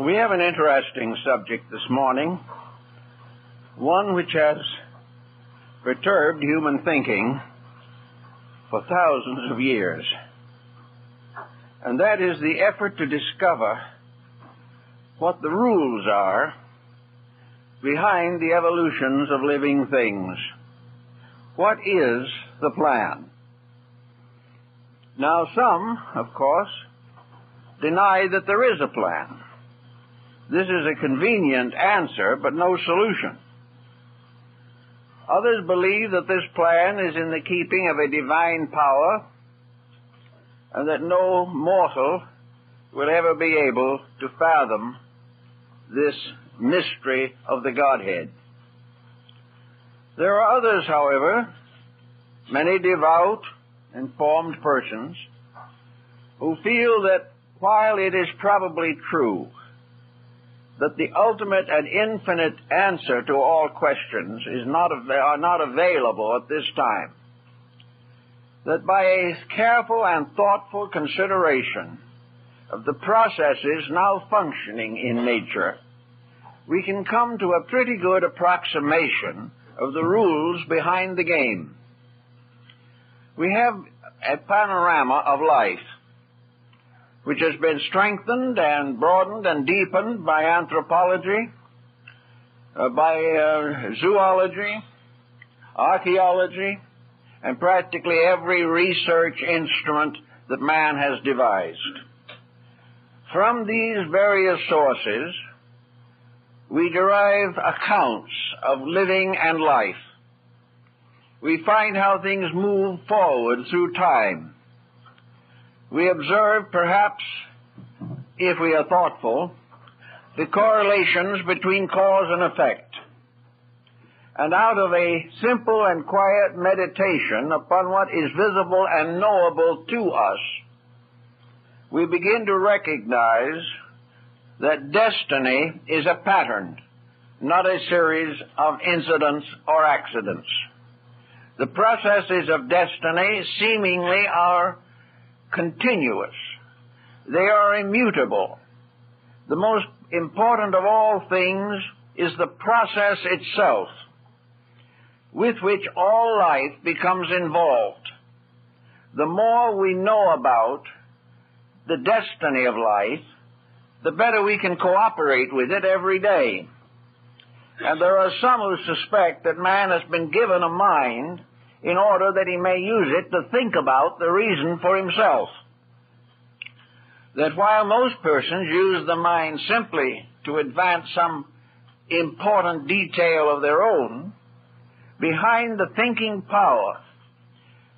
We have an interesting subject this morning, one which has perturbed human thinking for thousands of years, and that is the effort to discover what the rules are behind the evolutions of living things. What is the plan? Now, some, of course, deny that there is a plan. This is a convenient answer, but no solution. Others believe that this plan is in the keeping of a divine power and that no mortal will ever be able to fathom this mystery of the Godhead. There are others, however, many devout, informed persons, who feel that while it is probably true that the ultimate and infinite answer to all questions are not available at this time, that by a careful and thoughtful consideration of the processes now functioning in nature, we can come to a pretty good approximation of the rules behind the game. We have a panorama of life which has been strengthened and broadened and deepened by anthropology, by zoology, archaeology, and practically every research instrument that man has devised. From these various sources, we derive accounts of living and life. We find how things move forward through time. We observe, perhaps, if we are thoughtful, the correlations between cause and effect. And out of a simple and quiet meditation upon what is visible and knowable to us, we begin to recognize that destiny is a pattern, not a series of incidents or accidents. The processes of destiny seemingly are continuous. They are immutable. The most important of all things is the process itself, with which all life becomes involved. The more we know about the destiny of life, the better we can cooperate with it every day. And there are some who suspect that man has been given a mind in order that he may use it to think about the reason for himself. That while most persons use the mind simply to advance some important detail of their own, behind the thinking power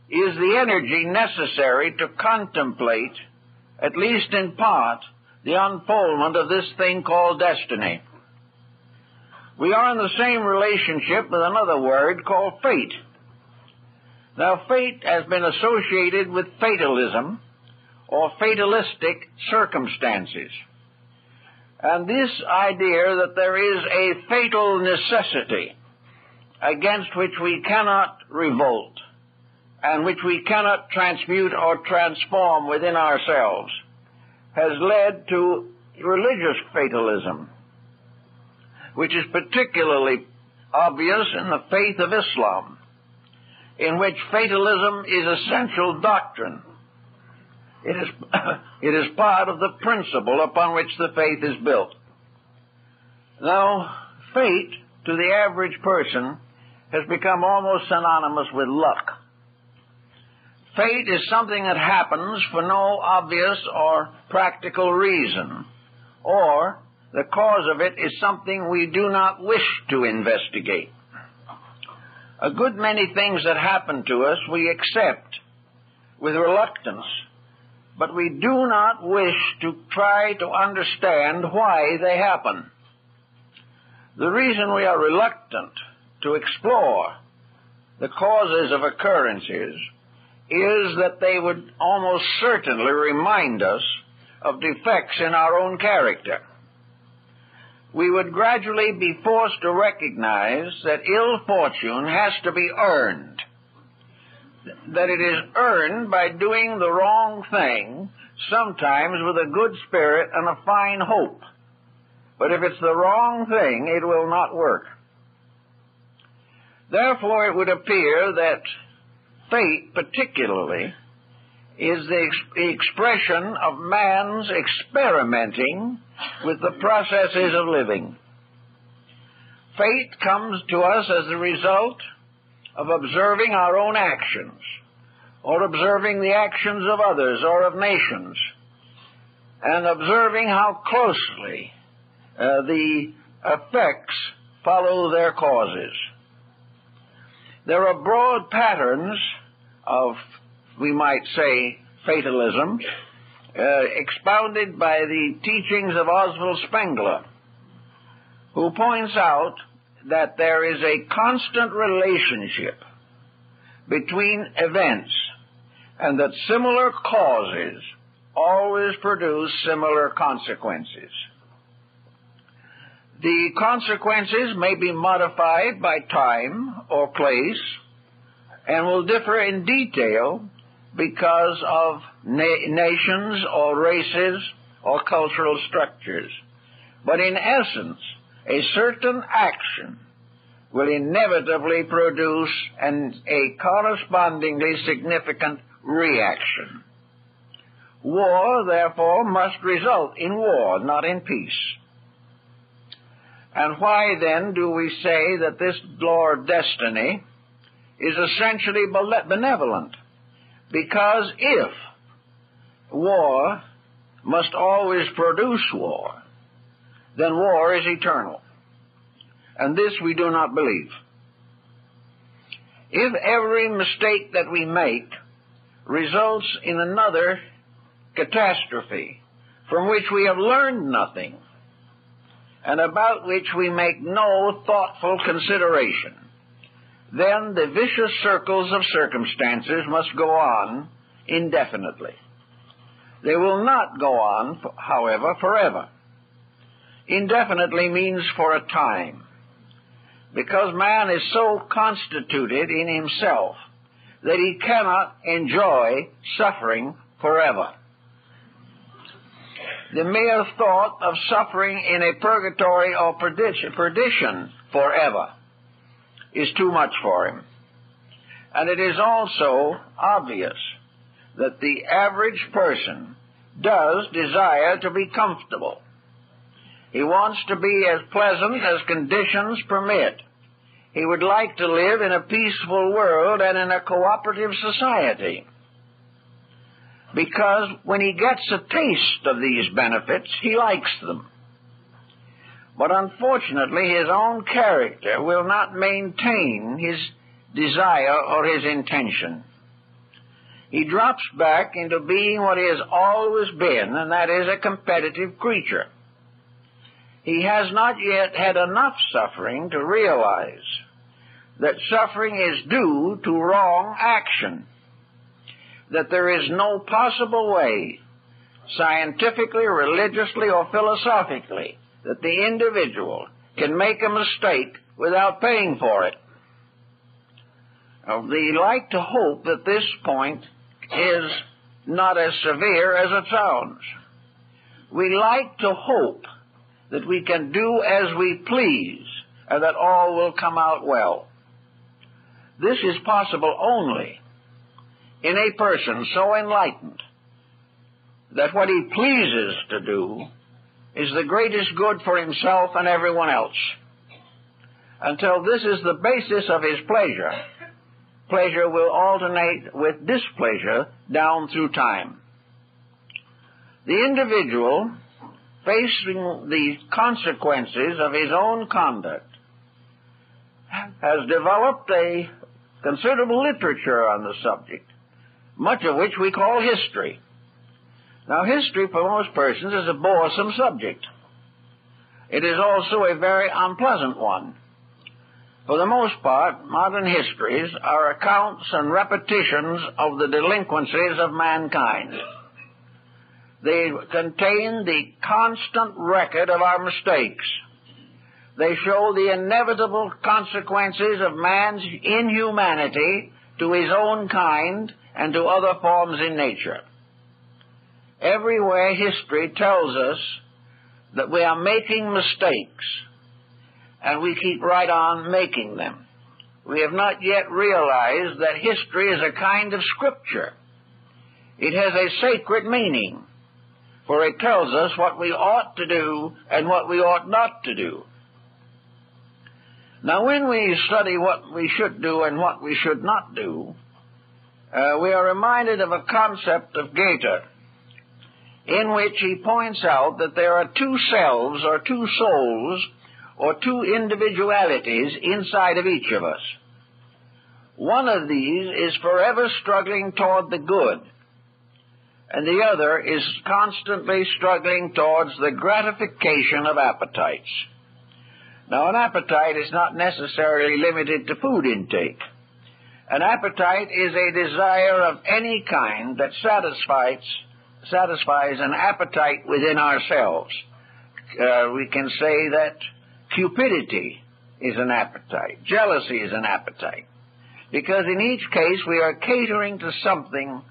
is the energy necessary to contemplate, at least in part, the unfoldment of this thing called destiny. We are in the same relationship with another word called fate. Now, fate has been associated with fatalism or fatalistic circumstances. And this idea that there is a fatal necessity against which we cannot revolt and which we cannot transmute or transform within ourselves has led to religious fatalism, which is particularly obvious in the faith of Islam, in which fatalism is essential doctrine. It is part of the principle upon which the faith is built. Now, fate, to the average person, has become almost synonymous with luck. Fate is something that happens for no obvious or practical reason, or the cause of it is something we do not wish to investigate. A good many things that happen to us we accept with reluctance, but we do not wish to try to understand why they happen. The reason we are reluctant to explore the causes of occurrences is that they would almost certainly remind us of defects in our own character. We would gradually be forced to recognize that ill fortune has to be earned, that it is earned by doing the wrong thing, sometimes with a good spirit and a fine hope. But if it's the wrong thing, it will not work. Therefore, it would appear that fate, particularly, is the expression of man's experimenting with the processes of living. Fate comes to us as the result of observing our own actions, or observing the actions of others or of nations, and observing how closely the effects follow their causes. There are broad patterns of, we might say, fatalism, expounded by the teachings of Oswald Spengler, who points out that there is a constant relationship between events, and that similar causes always produce similar consequences. The consequences may be modified by time or place, and will differ in detail because of nations or races or cultural structures. But in essence, a certain action will inevitably produce a correspondingly significant reaction. War, therefore, must result in war, not in peace. And why, then, do we say that this law of destiny is essentially benevolent? Because if war must always produce war, then war is eternal. And this we do not believe. If every mistake that we make results in another catastrophe from which we have learned nothing, and about which we make no thoughtful consideration, then the vicious circles of circumstances must go on indefinitely. They will not go on, however, forever. Indefinitely means for a time, because man is so constituted in himself that he cannot enjoy suffering forever. The mere thought of suffering in a purgatory or perdition forever is too much for him. And it is also obvious that the average person does desire to be comfortable. He wants to be as pleasant as conditions permit. He would like to live in a peaceful world and in a cooperative society, because when he gets a taste of these benefits, he likes them. But unfortunately, his own character will not maintain his desire or his intention. He drops back into being what he has always been, and that is a competitive creature. He has not yet had enough suffering to realize that suffering is due to wrong action, that there is no possible way, scientifically, religiously, or philosophically, that the individual can make a mistake without paying for it. We like to hope that this point is not as severe as it sounds. We like to hope that we can do as we please and that all will come out well. This is possible only in a person so enlightened that what he pleases to do is the greatest good for himself and everyone else. Until this is the basis of his pleasure, pleasure will alternate with displeasure down through time. The individual, facing the consequences of his own conduct, has developed a considerable literature on the subject, much of which we call history. Now, history for most persons is a boresome subject. It is also a very unpleasant one. For the most part, modern histories are accounts and repetitions of the delinquencies of mankind. They contain the constant record of our mistakes. They show the inevitable consequences of man's inhumanity to his own kind and to other forms in nature. Everywhere history tells us that we are making mistakes, and we keep right on making them. We have not yet realized that history is a kind of scripture. It has a sacred meaning, for it tells us what we ought to do and what we ought not to do. Now, when we study what we should do and what we should not do, we are reminded of a concept of Goethe, in which he points out that there are two selves, or two souls, or two individualities inside of each of us. One of these is forever struggling toward the good, and the other is constantly struggling towards the gratification of appetites. Now, an appetite is not necessarily limited to food intake. An appetite is a desire of any kind that satisfies an appetite within ourselves. We can say that cupidity is an appetite. Jealousy is an appetite. Because in each case we are catering to something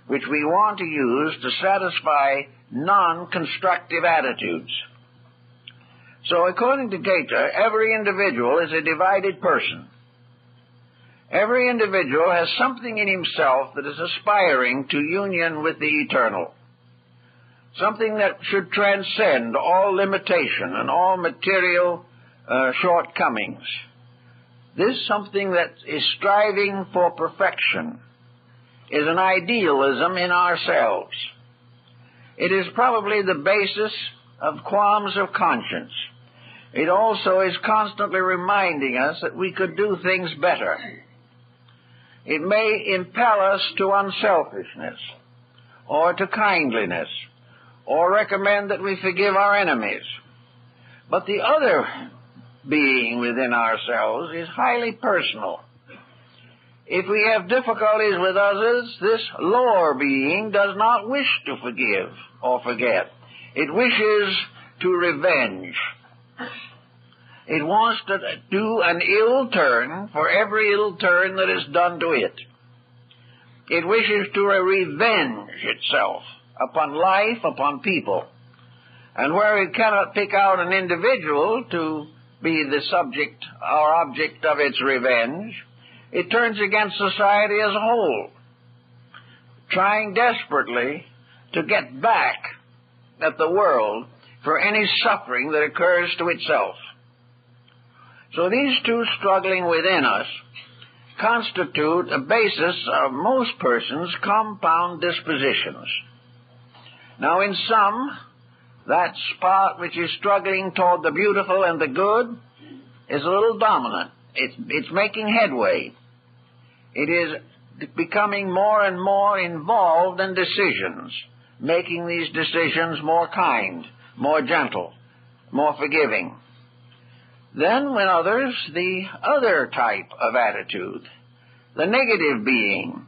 which we want to use to satisfy non-constructive attitudes. So according to Goethe, every individual is a divided person. Every individual has something in himself that is aspiring to union with the eternal, something that should transcend all limitation and all material shortcomings. This something that is striving for perfection is an idealism in ourselves. It is probably the basis of qualms of conscience. It also is constantly reminding us that we could do things better. It may impel us to unselfishness, or to kindliness, or recommend that we forgive our enemies. But the other being within ourselves is highly personal. If we have difficulties with others, this lower being does not wish to forgive or forget. It wishes to revenge. It wants to do an ill turn for every ill turn that is done to it. It wishes to revenge itself upon life, upon people. And where it cannot pick out an individual to be the subject or object of its revenge, it turns against society as a whole, trying desperately to get back at the world for any suffering that occurs to itself. So these two struggling within us constitute a basis of most persons' compound dispositions. Now in some, that spot which is struggling toward the beautiful and the good is a little dominant. It's making headway. It is becoming more and more involved in decisions, making these decisions more kind, more gentle, more forgiving. Then when others, the other type of attitude, the negative being,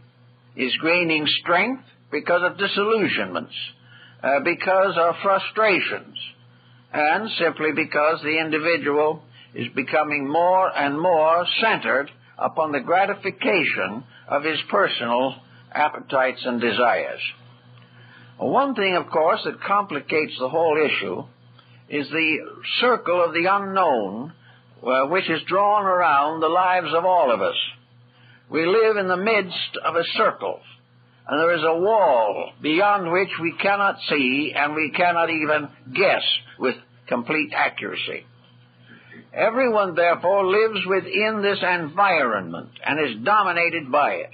is gaining strength because of disillusionments, because of frustrations, and simply because the individual is becoming more and more centered upon the gratification of his personal appetites and desires. One thing, of course, that complicates the whole issue is the circle of the unknown which is drawn around the lives of all of us. We live in the midst of a circle, and there is a wall beyond which we cannot see and we cannot even guess with complete accuracy. Everyone, therefore, lives within this environment and is dominated by it.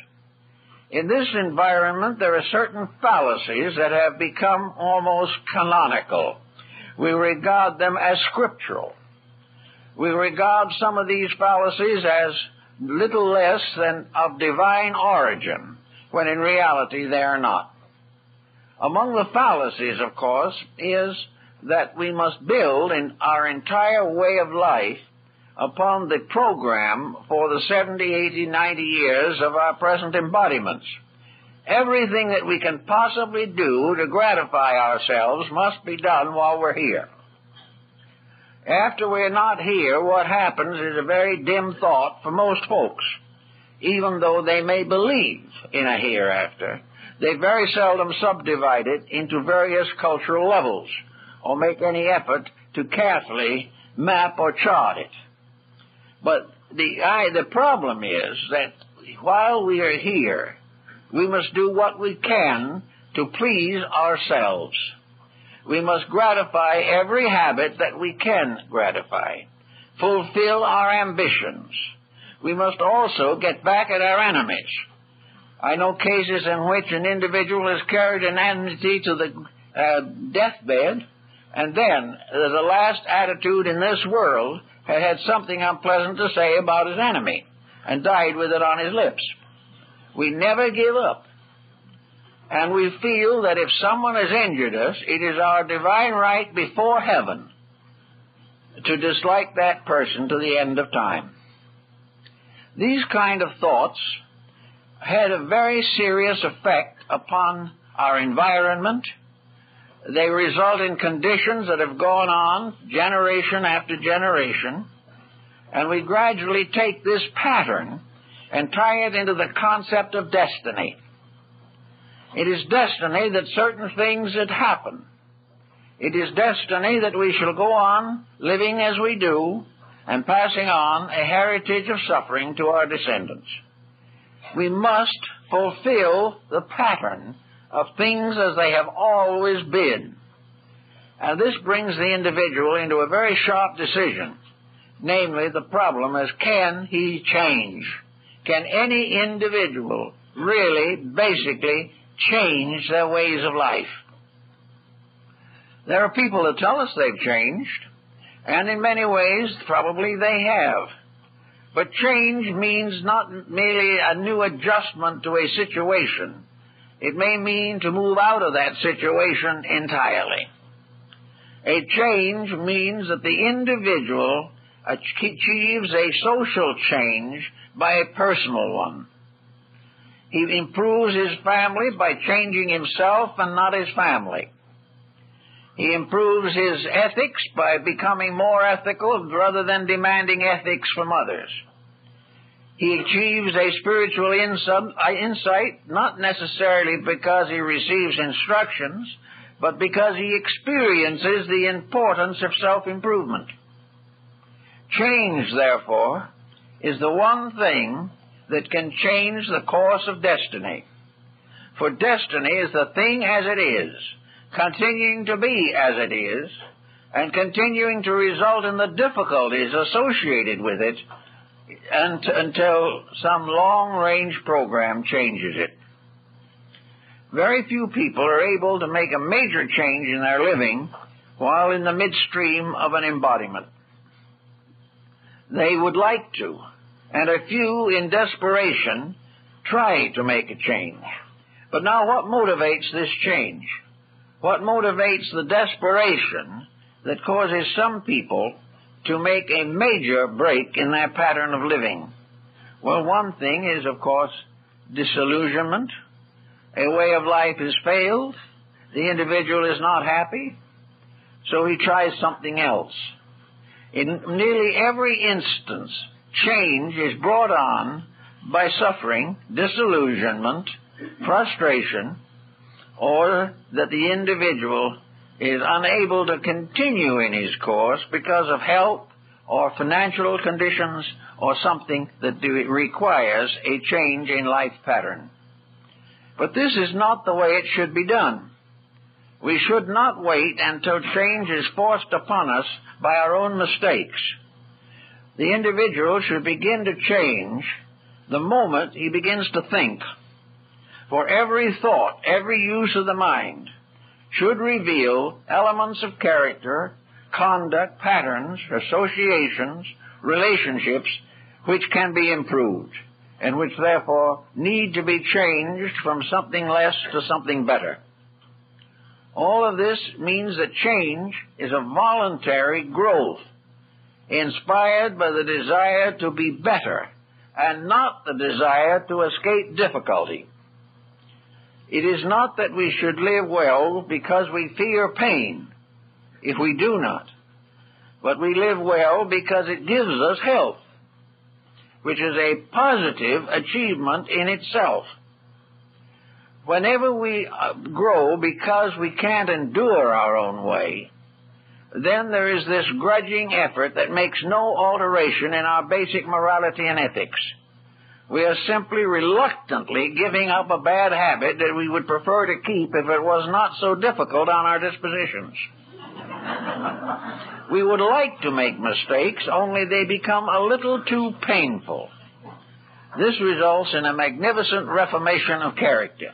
In this environment, there are certain fallacies that have become almost canonical. We regard them as scriptural. We regard some of these fallacies as little less than of divine origin, when in reality they are not. Among the fallacies, of course, is that we must build in our entire way of life upon the program for the 70, 80, 90 years of our present embodiments. Everything that we can possibly do to gratify ourselves must be done while we're here. After we're not here, what happens is a very dim thought for most folks. Even though they may believe in a hereafter, they very seldom subdivide it into various cultural levels, or make any effort to carefully map or chart it. But the problem is that while we are here, we must do what we can to please ourselves. We must gratify every habit that we can gratify, fulfill our ambitions. We must also get back at our enemies. I know cases in which an individual has carried an enmity to the deathbed, and then, as a last attitude in this world, had something unpleasant to say about his enemy, and died with it on his lips. We never give up. And we feel that if someone has injured us, it is our divine right before heaven to dislike that person to the end of time. These kind of thoughts had a very serious effect upon our environment. They result in conditions that have gone on generation after generation, and we gradually take this pattern and tie it into the concept of destiny. It is destiny that certain things that happen. It is destiny that we shall go on living as we do and passing on a heritage of suffering to our descendants. We must fulfill the pattern of things as they have always been. And this brings the individual into a very sharp decision, namely the problem is, can he change? Can any individual really, basically, change their ways of life? There are people that tell us they've changed, and in many ways, probably they have. But change means not merely a new adjustment to a situation. It may mean to move out of that situation entirely. A change means that the individual achieves a social change by a personal one. He improves his family by changing himself and not his family. He improves his ethics by becoming more ethical rather than demanding ethics from others. He achieves a spiritual insight, not necessarily because he receives instructions, but because he experiences the importance of self-improvement. Change, therefore, is the one thing that can change the course of destiny. For destiny is the thing as it is, continuing to be as it is, and continuing to result in the difficulties associated with it until some long-range program changes it. Very few people are able to make a major change in their living while in the midstream of an embodiment. They would like to, and a few in desperation try to make a change. But now what motivates this change? What motivates the desperation that causes some people to make a major break in their pattern of living? Well, one thing is, of course, disillusionment. A way of life has failed. The individual is not happy, so he tries something else. In nearly every instance, change is brought on by suffering, disillusionment, frustration, or that the individual is unable to continue in his course because of health or financial conditions or something that requires a change in life pattern. But this is not the way it should be done. We should not wait until change is forced upon us by our own mistakes. The individual should begin to change the moment he begins to think. For every thought, every use of the mind should reveal elements of character, conduct, patterns, associations, relationships, which can be improved, and which therefore need to be changed from something less to something better. All of this means that change is a voluntary growth, inspired by the desire to be better, and not the desire to escape difficulty. It is not that we should live well because we fear pain, if we do not, but we live well because it gives us health, which is a positive achievement in itself. Whenever we grow because we can't endure our own way, then there is this grudging effort that makes no alteration in our basic morality and ethics. We are simply reluctantly giving up a bad habit that we would prefer to keep if it was not so difficult on our dispositions. We would like to make mistakes, only they become a little too painful. This results in a magnificent reformation of character.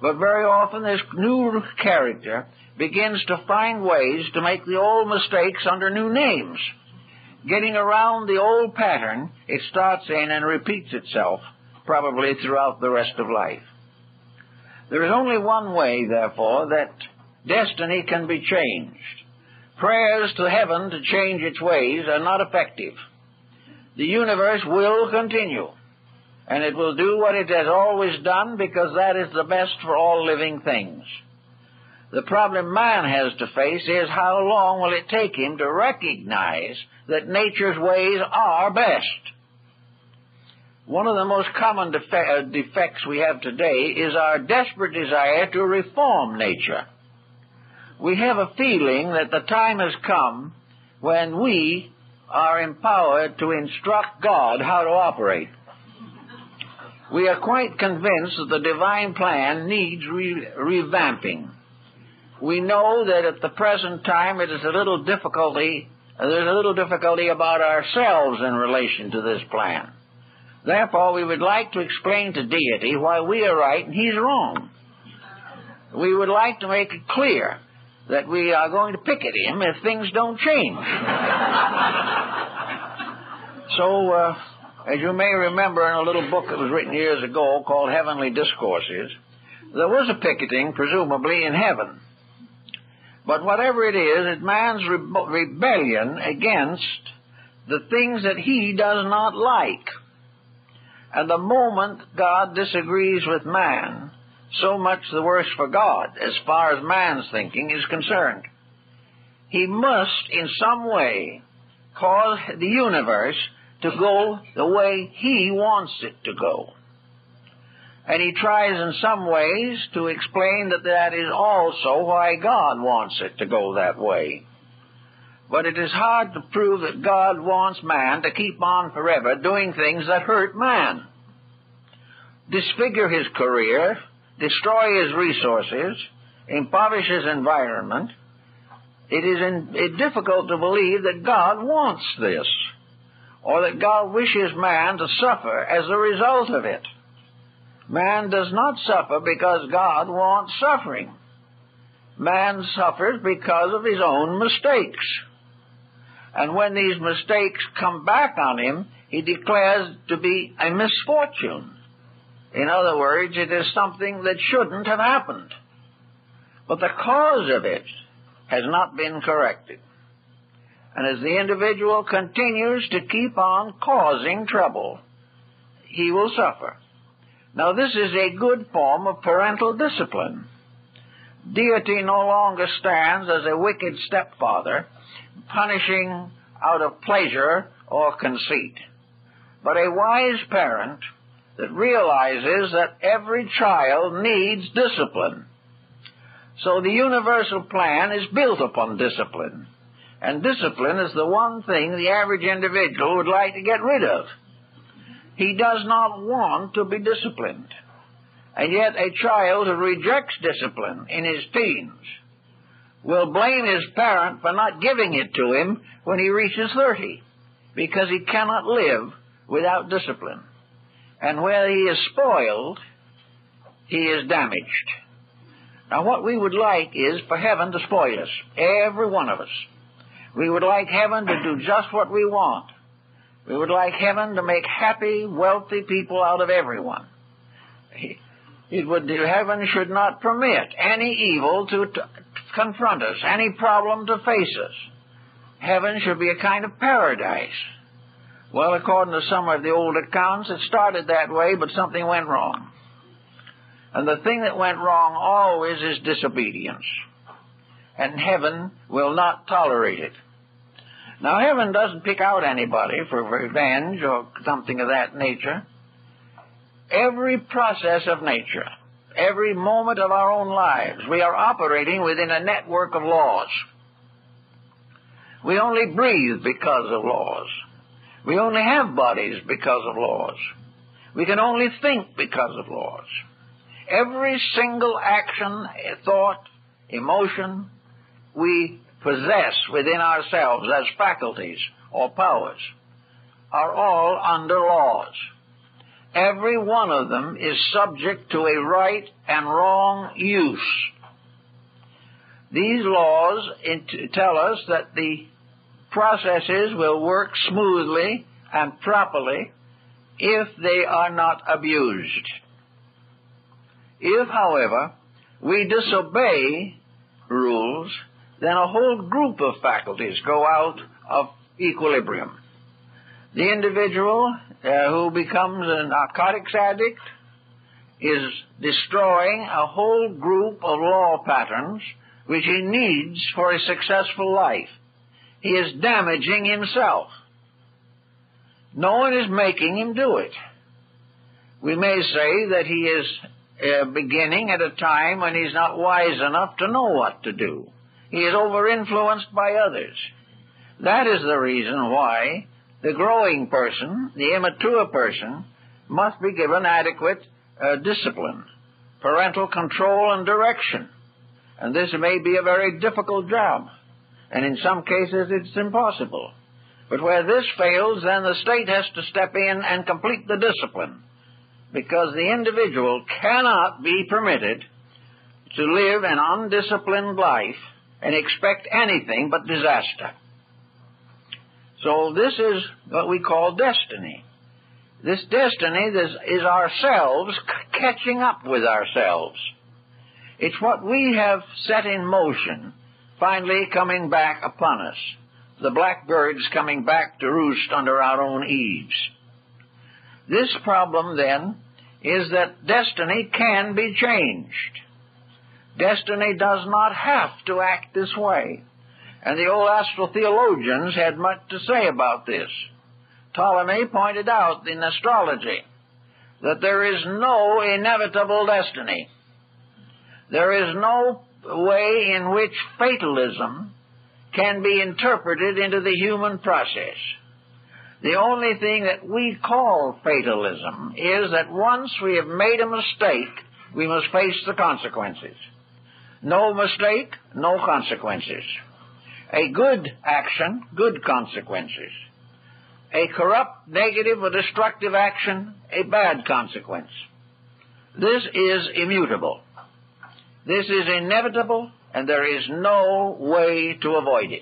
But very often this new character begins to find ways to make the old mistakes under new names. Getting around the old pattern, it starts in and repeats itself, probably throughout the rest of life. There is only one way, therefore, that destiny can be changed. Prayers to heaven to change its ways are not effective. The universe will continue, and it will do what it has always done because that is the best for all living things. The problem man has to face is how long will it take him to recognize that nature's ways are best. One of the most common defects we have today is our desperate desire to reform nature. We have a feeling that the time has come when we are empowered to instruct God how to operate. We are quite convinced that the divine plan needs revamping. We know that at the present time there's a little difficulty about ourselves in relation to this plan. Therefore, we would like to explain to deity why we are right and he's wrong. We would like to make it clear that we are going to picket him if things don't change. So, as you may remember in a little book that was written years ago called Heavenly Discourses, there was a picketing, presumably, in heaven. But whatever it is, it's man's rebellion against the things that he does not like. And the moment God disagrees with man, so much the worse for God, as far as man's thinking is concerned. He must, in some way, cause the universe to go the way he wants it to go. And he tries in some ways to explain that that is also why God wants it to go that way. But it is hard to prove that God wants man to keep on forever doing things that hurt man. Disfigure his career, destroy his resources, impoverish his environment. It is difficult to believe that God wants this, or that God wishes man to suffer as a result of it. Man does not suffer because God wants suffering. Man suffers because of his own mistakes. And when these mistakes come back on him, he declares to be a misfortune. In other words, it is something that shouldn't have happened. But the cause of it has not been corrected. And as the individual continues to keep on causing trouble, he will suffer. Now, this is a good form of parental discipline. Deity no longer stands as a wicked stepfather, punishing out of pleasure or conceit, but a wise parent that realizes that every child needs discipline. So the universal plan is built upon discipline, and discipline is the one thing the average individual would like to get rid of. He does not want to be disciplined. And yet a child who rejects discipline in his teens will blame his parent for not giving it to him when he reaches 30, because he cannot live without discipline. And where he is spoiled, he is damaged. Now, what we would like is for heaven to spoil us, every one of us. We would like heaven to do just what we want. We would like heaven to make happy, wealthy people out of everyone. Heaven should not permit any evil to confront us, any problem to face us. Heaven should be a kind of paradise. Well, according to some of the old accounts, it started that way, but something went wrong. And the thing that went wrong always is disobedience. And heaven will not tolerate it. Now, heaven doesn't pick out anybody for revenge or something of that nature. Every process of nature, every moment of our own lives, we are operating within a network of laws. We only breathe because of laws. We only have bodies because of laws. We can only think because of laws. Every single action, thought, emotion we possess within ourselves as faculties or powers are all under laws. Every one of them is subject to a right and wrong use. These laws tell us that the processes will work smoothly and properly if they are not abused. If, however, we disobey rules, then a whole group of faculties go out of equilibrium. The individual who becomes a narcotics addict is destroying a whole group of law patterns which he needs for a successful life. He is damaging himself. No one is making him do it. We may say that he is beginning at a time when he's not wise enough to know what to do. He is over-influenced by others. That is the reason why the growing person, the immature person, must be given adequate discipline, parental control and direction. And this may be a very difficult job. And in some cases it's impossible. But where this fails, then the state has to step in and complete the discipline, because the individual cannot be permitted to live an undisciplined life and expect anything but disaster. So this is what we call destiny. This destiny is ourselves catching up with ourselves. It's what we have set in motion finally coming back upon us. The blackbirds coming back to roost under our own eaves. This problem, then, is that destiny can be changed. Destiny does not have to act this way. And the old astral theologians had much to say about this. Ptolemy pointed out in astrology that there is no inevitable destiny. There is no way in which fatalism can be interpreted into the human process. The only thing that we call fatalism is that once we have made a mistake, we must face the consequences. No mistake, no consequences. A good action, good consequences. A corrupt, negative, or destructive action, a bad consequence. This is immutable. This is inevitable, and there is no way to avoid it.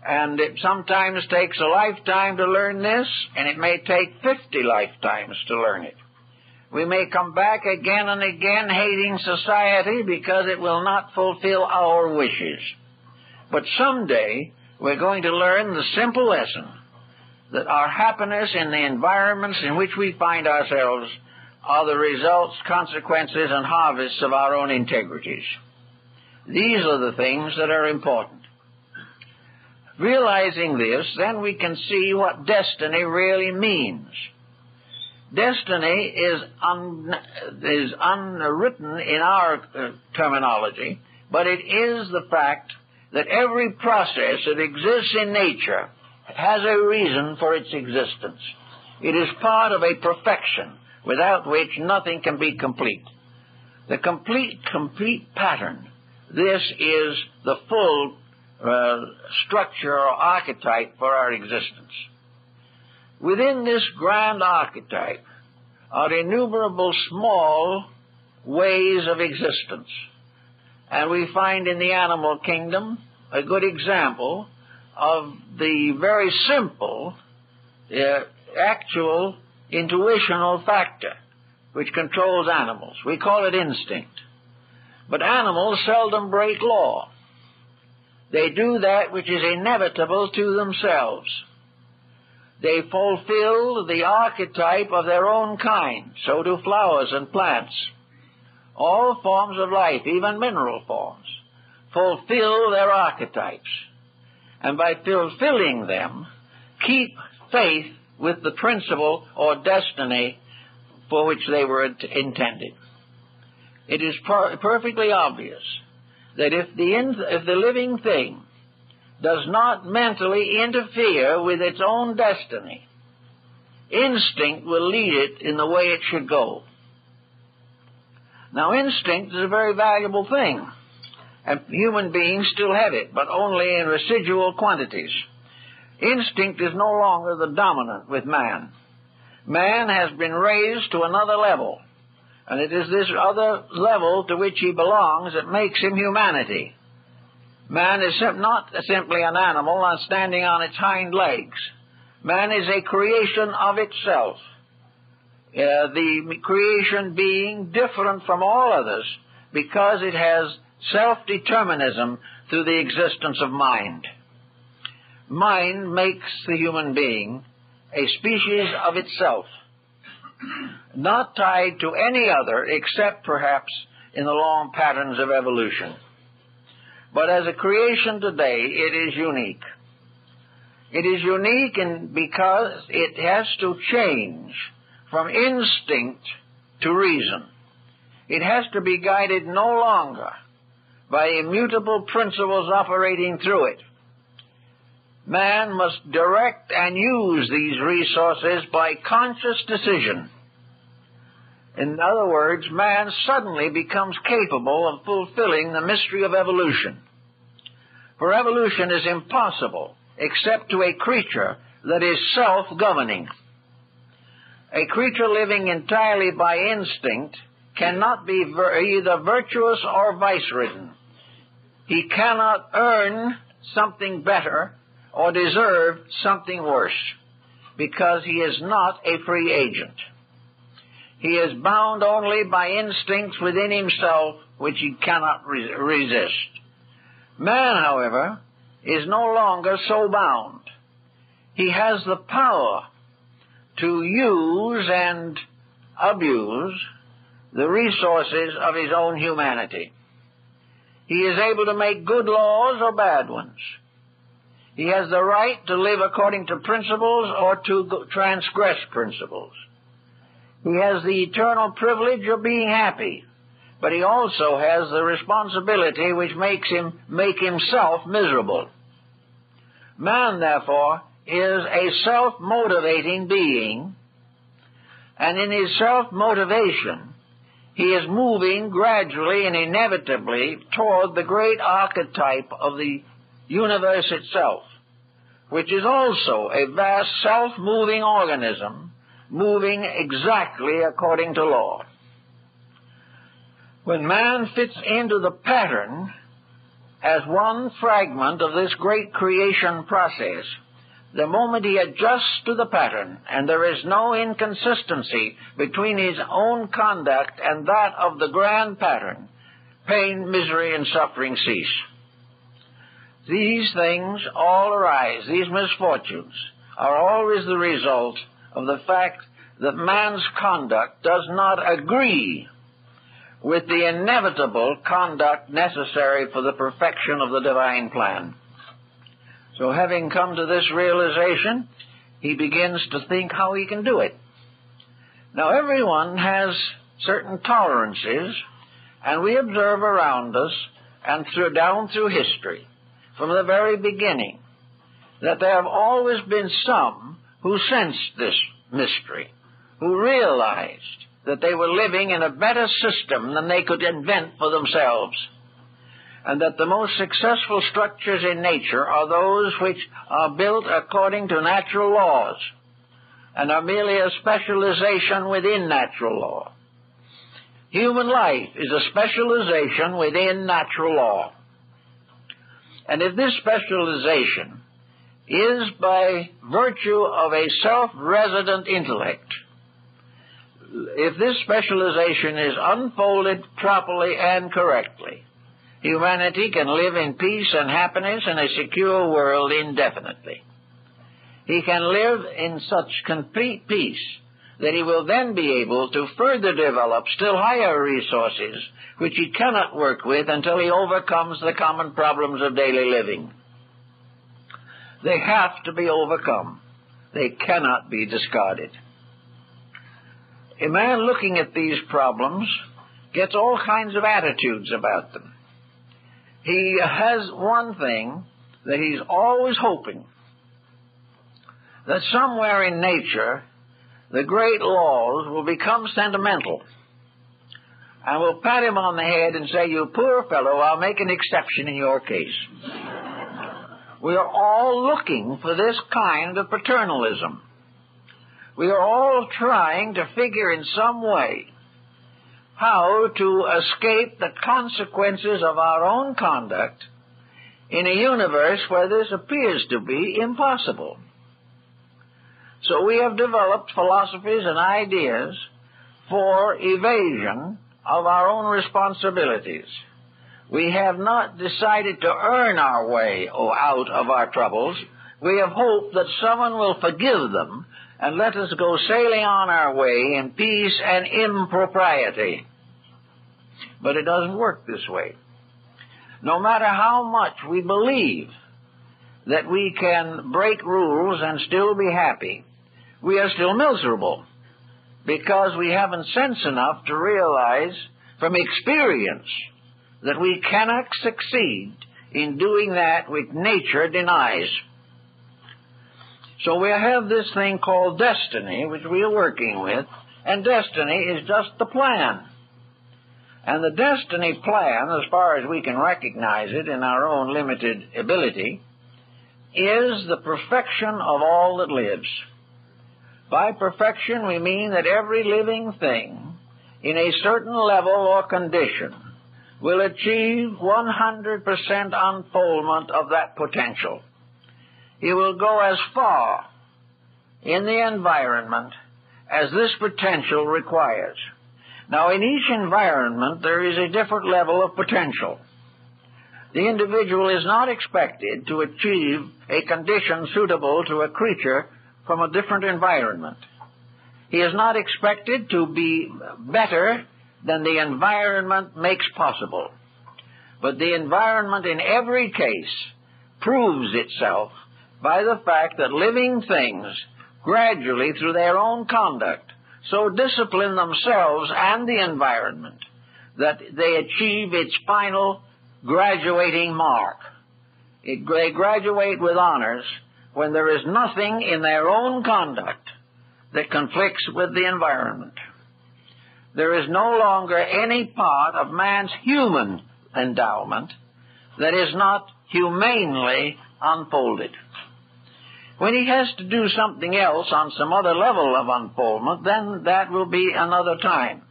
And it sometimes takes a lifetime to learn this, and it may take 50 lifetimes to learn it. We may come back again and again hating society because it will not fulfill our wishes. But someday we're going to learn the simple lesson that our happiness in the environments in which we find ourselves are the results, consequences, and harvests of our own integrities. These are the things that are important. Realizing this, then we can see what destiny really means. Destiny is unwritten in our terminology, but it is the fact that every process that exists in nature has a reason for its existence. It is part of a perfection without which nothing can be complete. The complete pattern. This is the full structure or archetype for our existence. Within this grand archetype are innumerable small ways of existence. And we find in the animal kingdom a good example of the very simple, actual intuitional factor which controls animals. We call it instinct. But animals seldom break law. They do that which is inevitable to themselves. They fulfill the archetype of their own kind. So do flowers and plants. All forms of life, even mineral forms, fulfill their archetypes. And by fulfilling them, keep faith with the principle or destiny for which they were intended. It is perfectly obvious that if the living thing does not mentally interfere with its own destiny. Instinct will lead it in the way it should go. Now, instinct is a very valuable thing, and human beings still have it, but only in residual quantities. Instinct is no longer the dominant with man. Man has been raised to another level, and it is this other level to which he belongs that makes him humanity. Man is not simply an animal standing on its hind legs. Man is a creation of itself, the creation being different from all others because it has self-determinism through the existence of mind. Mind makes the human being a species of itself, not tied to any other except perhaps in the long patterns of evolution. But as a creation today, it is unique. It is unique because it has to change from instinct to reason. It has to be guided no longer by immutable principles operating through it. Man must direct and use these resources by conscious decision. In other words, man suddenly becomes capable of fulfilling the mystery of evolution. For evolution is impossible except to a creature that is self-governing. A creature living entirely by instinct cannot be either virtuous or vice-ridden. He cannot earn something better or deserve something worse, because he is not a free agent. He is bound only by instincts within himself which he cannot resist. Man, however, is no longer so bound. He has the power to use and abuse the resources of his own humanity. He is able to make good laws or bad ones. He has the right to live according to principles or to transgress principles. He has the eternal privilege of being happy, but he also has the responsibility which makes him make himself miserable. Man, therefore, is a self-motivating being, and in his self-motivation, he is moving gradually and inevitably toward the great archetype of the universe itself, which is also a vast self-moving organism, moving exactly according to law. When man fits into the pattern as one fragment of this great creation process, the moment he adjusts to the pattern and there is no inconsistency between his own conduct and that of the grand pattern, pain, misery, and suffering cease. These things all arise, these misfortunes, are always the result of the fact that man's conduct does not agree with the inevitable conduct necessary for the perfection of the divine plan. So having come to this realization, he begins to think how he can do it. Now, everyone has certain tolerances, and we observe around us and down through history, from the very beginning, that there have always been some who sensed this mystery, who realized that they were living in a better system than they could invent for themselves, and that the most successful structures in nature are those which are built according to natural laws and are merely a specialization within natural law. Human life is a specialization within natural law. And if this specialization is by virtue of a self-resident intellect, if this specialization is unfolded properly and correctly, humanity can live in peace and happiness in a secure world indefinitely. He can live in such complete peace that he will then be able to further develop still higher resources which he cannot work with until he overcomes the common problems of daily living. They have to be overcome. They cannot be discarded. A man looking at these problems gets all kinds of attitudes about them. He has one thing that he's always hoping that somewhere in nature the great laws will become sentimental, and will pat him on the head and say, "You poor fellow, I'll make an exception in your case." We are all looking for this kind of paternalism. We are all trying to figure in some way how to escape the consequences of our own conduct in a universe where this appears to be impossible. So we have developed philosophies and ideas for evasion of our own responsibilities. We have not decided to earn our way out of our troubles. We have hoped that someone will forgive them and let us go sailing on our way in peace and impropriety. But it doesn't work this way. No matter how much we believe that we can break rules and still be happy, we are still miserable, because we haven't sense enough to realize from experience that we cannot succeed in doing that which nature denies. So we have this thing called destiny, which we are working with, and destiny is just the plan. And the destiny plan, as far as we can recognize it in our own limited ability, is the perfection of all that lives. By perfection, we mean that every living thing in a certain level or condition will achieve 100% unfoldment of that potential. It will go as far in the environment as this potential requires. Now, in each environment, there is a different level of potential. The individual is not expected to achieve a condition suitable to a creature from a different environment. He is not expected to be better than the environment makes possible. But the environment in every case proves itself by the fact that living things gradually, through their own conduct, so discipline themselves and the environment that they achieve its final graduating mark. They graduate with honors when there is nothing in their own conduct that conflicts with the environment. There is no longer any part of man's human endowment that is not humanely unfolded. When he has to do something else on some other level of unfoldment, then that will be another time.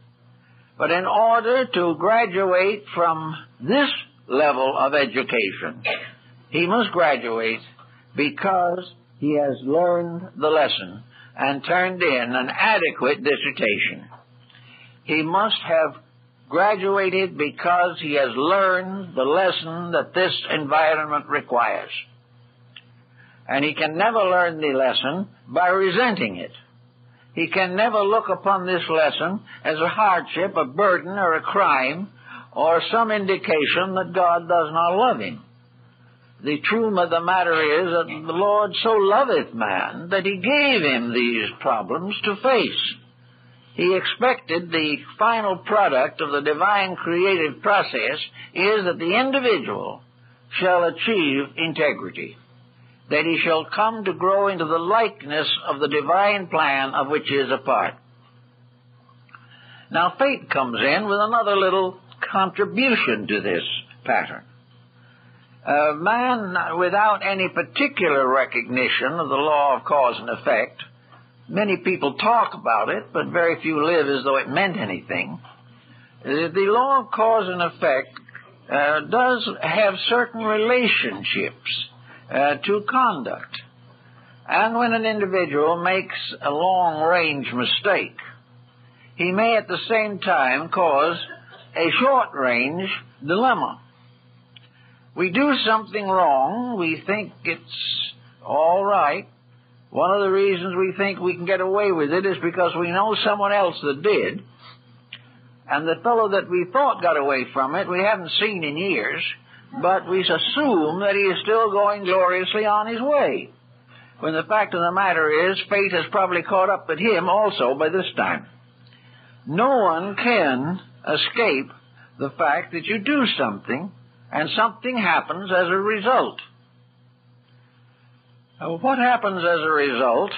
But in order to graduate from this level of education, he must graduate because he has learned the lesson and turned in an adequate dissertation. He must have graduated because he has learned the lesson that this environment requires. And he can never learn the lesson by resenting it. He can never look upon this lesson as a hardship, a burden, or a crime, or some indication that God does not love him. The truth of the matter is that the Lord so loveth man that he gave him these problems to face. He expected the final product of the divine creative process is that the individual shall achieve integrity, that he shall come to grow into the likeness of the divine plan of which he is a part. Now, fate comes in with another little contribution to this pattern. Man, without any particular recognition of the law of cause and effect, many people talk about it, but very few live as though it meant anything. The law of cause and effect does have certain relationships to conduct. And when an individual makes a long-range mistake, he may at the same time cause a short-range dilemma. We do something wrong, we think it's all right. One of the reasons we think we can get away with it is because we know someone else that did, and the fellow that we thought got away from it we haven't seen in years, but we assume that he is still going gloriously on his way, when the fact of the matter is fate has probably caught up with him also by this time. No one can escape the fact that you do something and something happens as a result. What happens as a result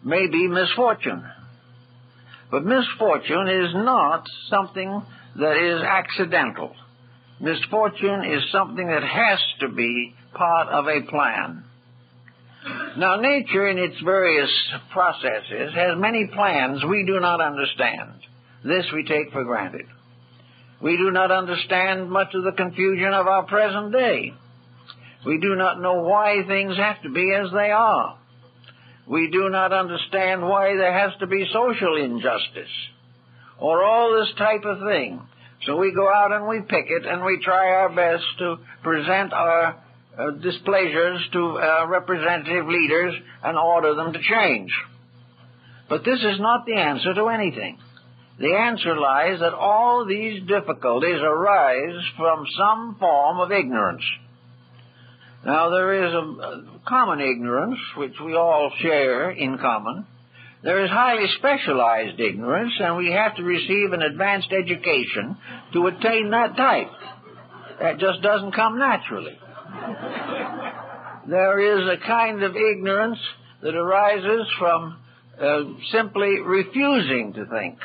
may be misfortune. But misfortune is not something that is accidental. Misfortune is something that has to be part of a plan. Now, nature in its various processes has many plans we do not understand. This we take for granted. We do not understand much of the confusion of our present day. We do not know why things have to be as they are. We do not understand why there has to be social injustice or all this type of thing. So we go out and we picket and we try our best to present our displeasures to representative leaders and order them to change. But this is not the answer to anything. The answer lies that all these difficulties arise from some form of ignorance. Now, there is a common ignorance, which we all share in common. There is highly specialized ignorance, and we have to receive an advanced education to attain that type. That just doesn't come naturally. There is a kind of ignorance that arises from simply refusing to think,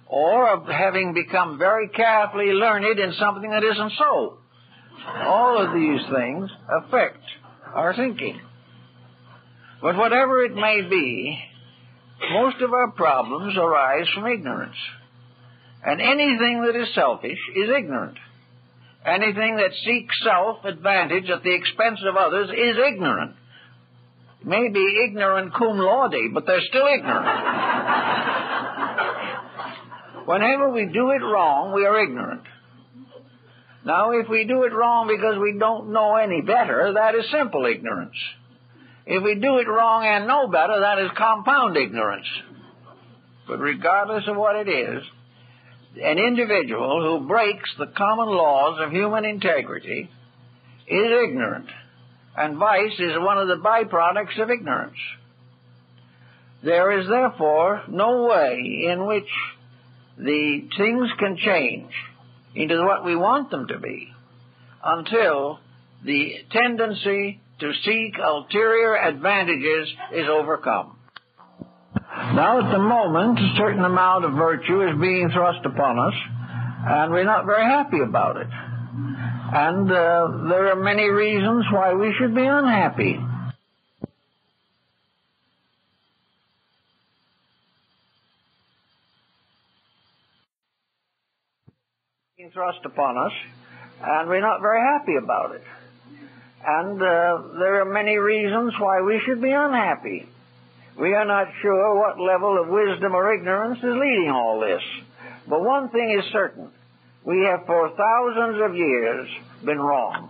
or of having become very carefully learned in something that isn't so. All of these things affect our thinking. But whatever it may be, most of our problems arise from ignorance. And anything that is selfish is ignorant. Anything that seeks self-advantage at the expense of others is ignorant. Maybe ignorant cum laude, but they're still ignorant. Whenever we do it wrong, we are ignorant. Now, if we do it wrong because we don't know any better, that is simple ignorance. If we do it wrong and know better, that is compound ignorance. But regardless of what it is, an individual who breaks the common laws of human integrity is ignorant, and vice is one of the byproducts of ignorance. There is therefore no way in which the things can change into what we want them to be until the tendency to seek ulterior advantages is overcome. Now, at the moment, a certain amount of virtue is being thrust upon us, and we're not very happy about it. And there are many reasons why we should be unhappy. Being thrust upon us, and we're not very happy about it. And there are many reasons why we should be unhappy. We are not sure what level of wisdom or ignorance is leading all this. But one thing is certain. We have for thousands of years been wrong.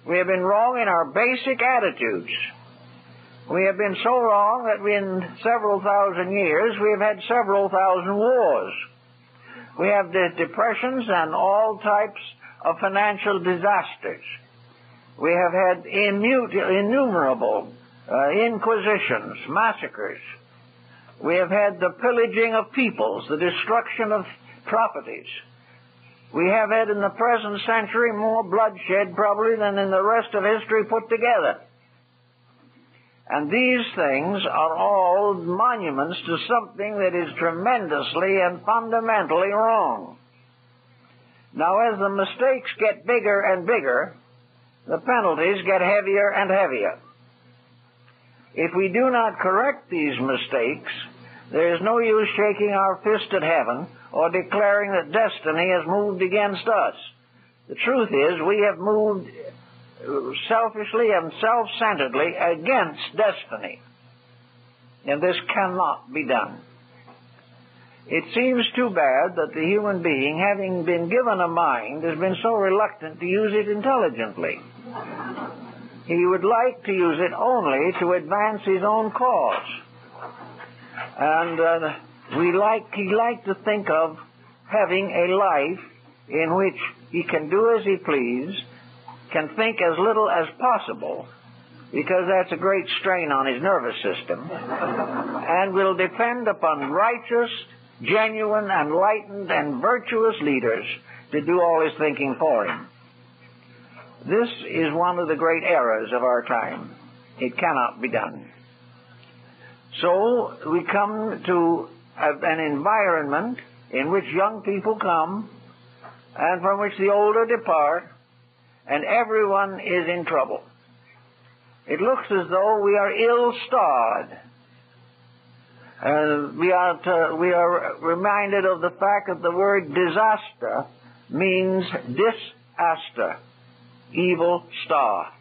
We have been wrong in our basic attitudes. We have been so wrong that in several thousand years we have had several thousand wars. We have depressions and all types of financial disasters. We have had innumerable inquisitions, massacres. We have had the pillaging of peoples, the destruction of properties. We have had in the present century more bloodshed probably than in the rest of history put together. And these things are all monuments to something that is tremendously and fundamentally wrong. Now, as the mistakes get bigger and bigger, the penalties get heavier and heavier. If we do not correct these mistakes, there is no use shaking our fist at heaven or declaring that destiny has moved against us. The truth is, we have moved selfishly and self-centeredly against destiny. And this cannot be done. It seems too bad that the human being, having been given a mind, has been so reluctant to use it intelligently. He would like to use it only to advance his own cause. And he like to think of having a life in which he can do as he please, can think as little as possible, because that's a great strain on his nervous system, and will depend upon righteous, genuine, enlightened, and virtuous leaders to do all his thinking for him. This is one of the great errors of our time. It cannot be done. So we come to an environment in which young people come and from which the older depart, and everyone is in trouble. It looks as though we are ill-starred. We are reminded of the fact that the word disaster means disaster, evil star.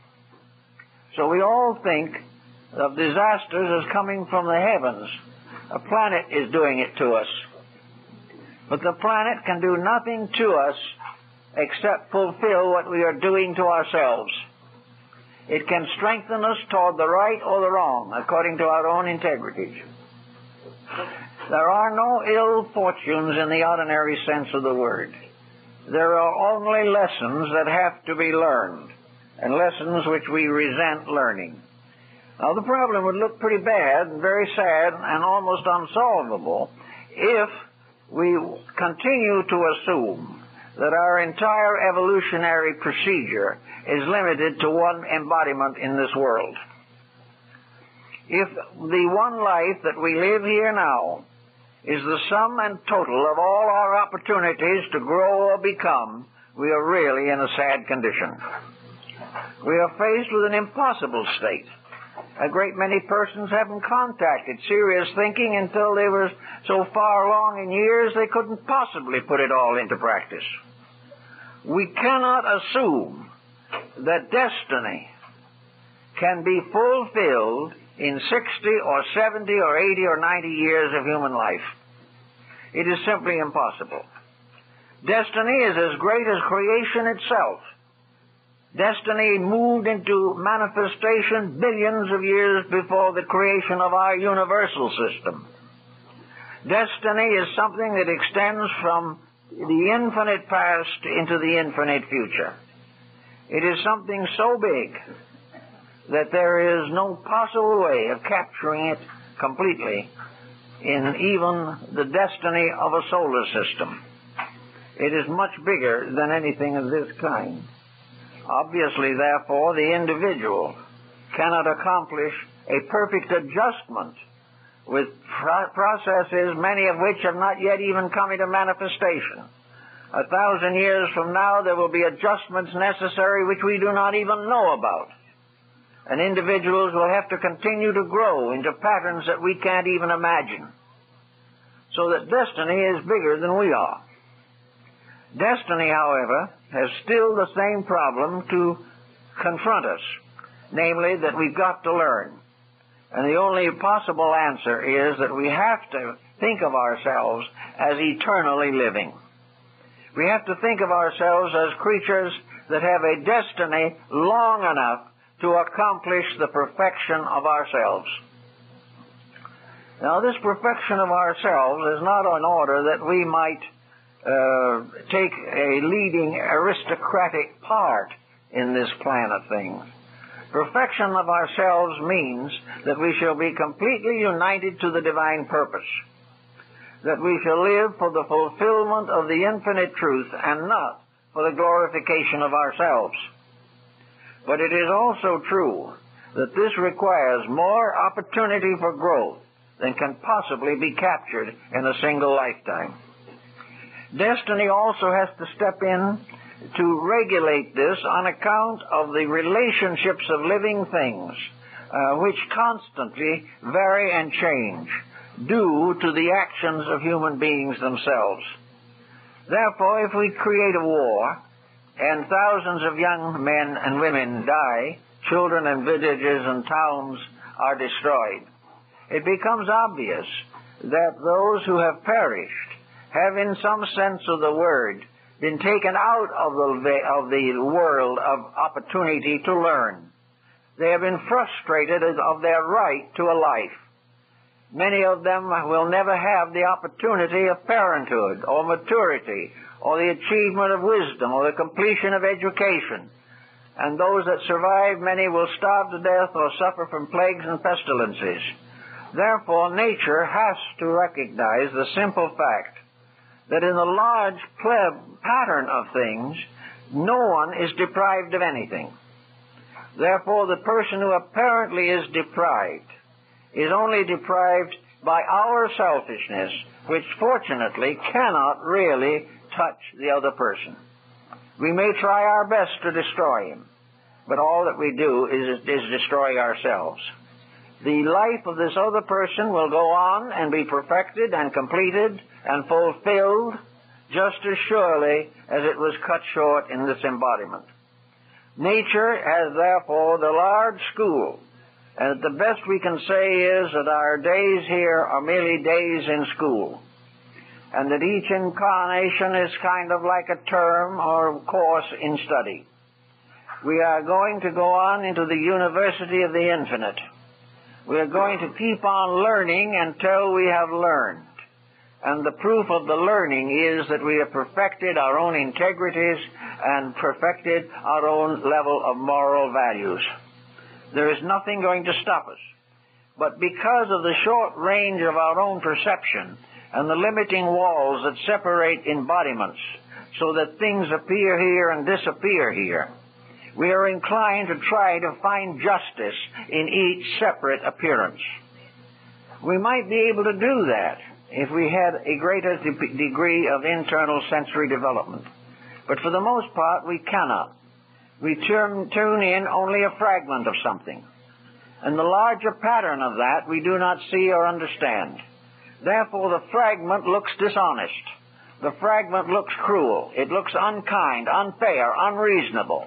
So we all think of disasters as coming from the heavens. A planet is doing it to us. But the planet can do nothing to us except fulfill what we are doing to ourselves. It can strengthen us toward the right or the wrong, according to our own integrities. There are no ill fortunes in the ordinary sense of the word. There are only lessons that have to be learned, and lessons which we resent learning. Now, the problem would look pretty bad and very sad and almost unsolvable if we continue to assume that our entire evolutionary procedure is limited to one embodiment in this world. If the one life that we live here now is the sum and total of all our opportunities to grow or become, we are really in a sad condition. We are faced with an impossible state. A great many persons haven't contacted serious thinking until they were so far along in years they couldn't possibly put it all into practice. We cannot assume that destiny can be fulfilled in 60 or 70 or 80 or 90 years of human life. It is simply impossible. Destiny is as great as creation itself. Destiny moved into manifestation billions of years before the creation of our universal system. Destiny is something that extends from the infinite past into the infinite future. It is something so big that there is no possible way of capturing it completely in even the destiny of a solar system. It is much bigger than anything of this kind. Obviously, therefore, the individual cannot accomplish a perfect adjustment with processes, many of which have not yet even come into manifestation. 1,000 years from now, there will be adjustments necessary which we do not even know about. And individuals will have to continue to grow into patterns that we can't even imagine. So that destiny is bigger than we are. Destiny, however, has still the same problem to confront us, namely that we've got to learn. And the only possible answer is that we have to think of ourselves as eternally living. We have to think of ourselves as creatures that have a destiny long enough to accomplish the perfection of ourselves. Now, this perfection of ourselves is not in order that we might take a leading aristocratic part in this plan of things. Perfection of ourselves means that we shall be completely united to the divine purpose, that we shall live for the fulfillment of the infinite truth and not for the glorification of ourselves. But it is also true that this requires more opportunity for growth than can possibly be captured in a single lifetime. Destiny also has to step in to regulate this on account of the relationships of living things, which constantly vary and change due to the actions of human beings themselves. Therefore, if we create a war and thousands of young men and women die, children and villages and towns are destroyed, it becomes obvious that those who have perished have, in some sense of the word, been taken out of the world of opportunity to learn. They have been frustrated of their right to a life. Many of them will never have the opportunity of parenthood or maturity or the achievement of wisdom or the completion of education. And those that survive, many will starve to death or suffer from plagues and pestilences. Therefore, nature has to recognize the simple fact that in the large pattern of things, No one is deprived of anything. Therefore, the person who apparently is deprived is only deprived by our selfishness, which fortunately cannot really touch the other person. We may try our best to destroy him, but all that we do is destroy ourselves. The life of this other person will go on and be perfected and completed and fulfilled just as surely as it was cut short in this embodiment. Nature has therefore the large school, and the best we can say is that our days here are merely days in school, and that each incarnation is kind of like a term or course in study. We are going to go on into the university of the infinite. We are going to keep on learning until we have learned. And the proof of the learning is that we have perfected our own integrities and perfected our own level of moral values. There is nothing going to stop us. But because of the short range of our own perception and the limiting walls that separate embodiments so that things appear here and disappear here, we are inclined to try to find justice in each separate appearance. We might be able to do that if we had a greater degree of internal sensory development. But for the most part, we cannot. We tune in only a fragment of something. And the larger pattern of that we do not see or understand. Therefore, the fragment looks dishonest. The fragment looks cruel. It looks unkind, unfair, unreasonable.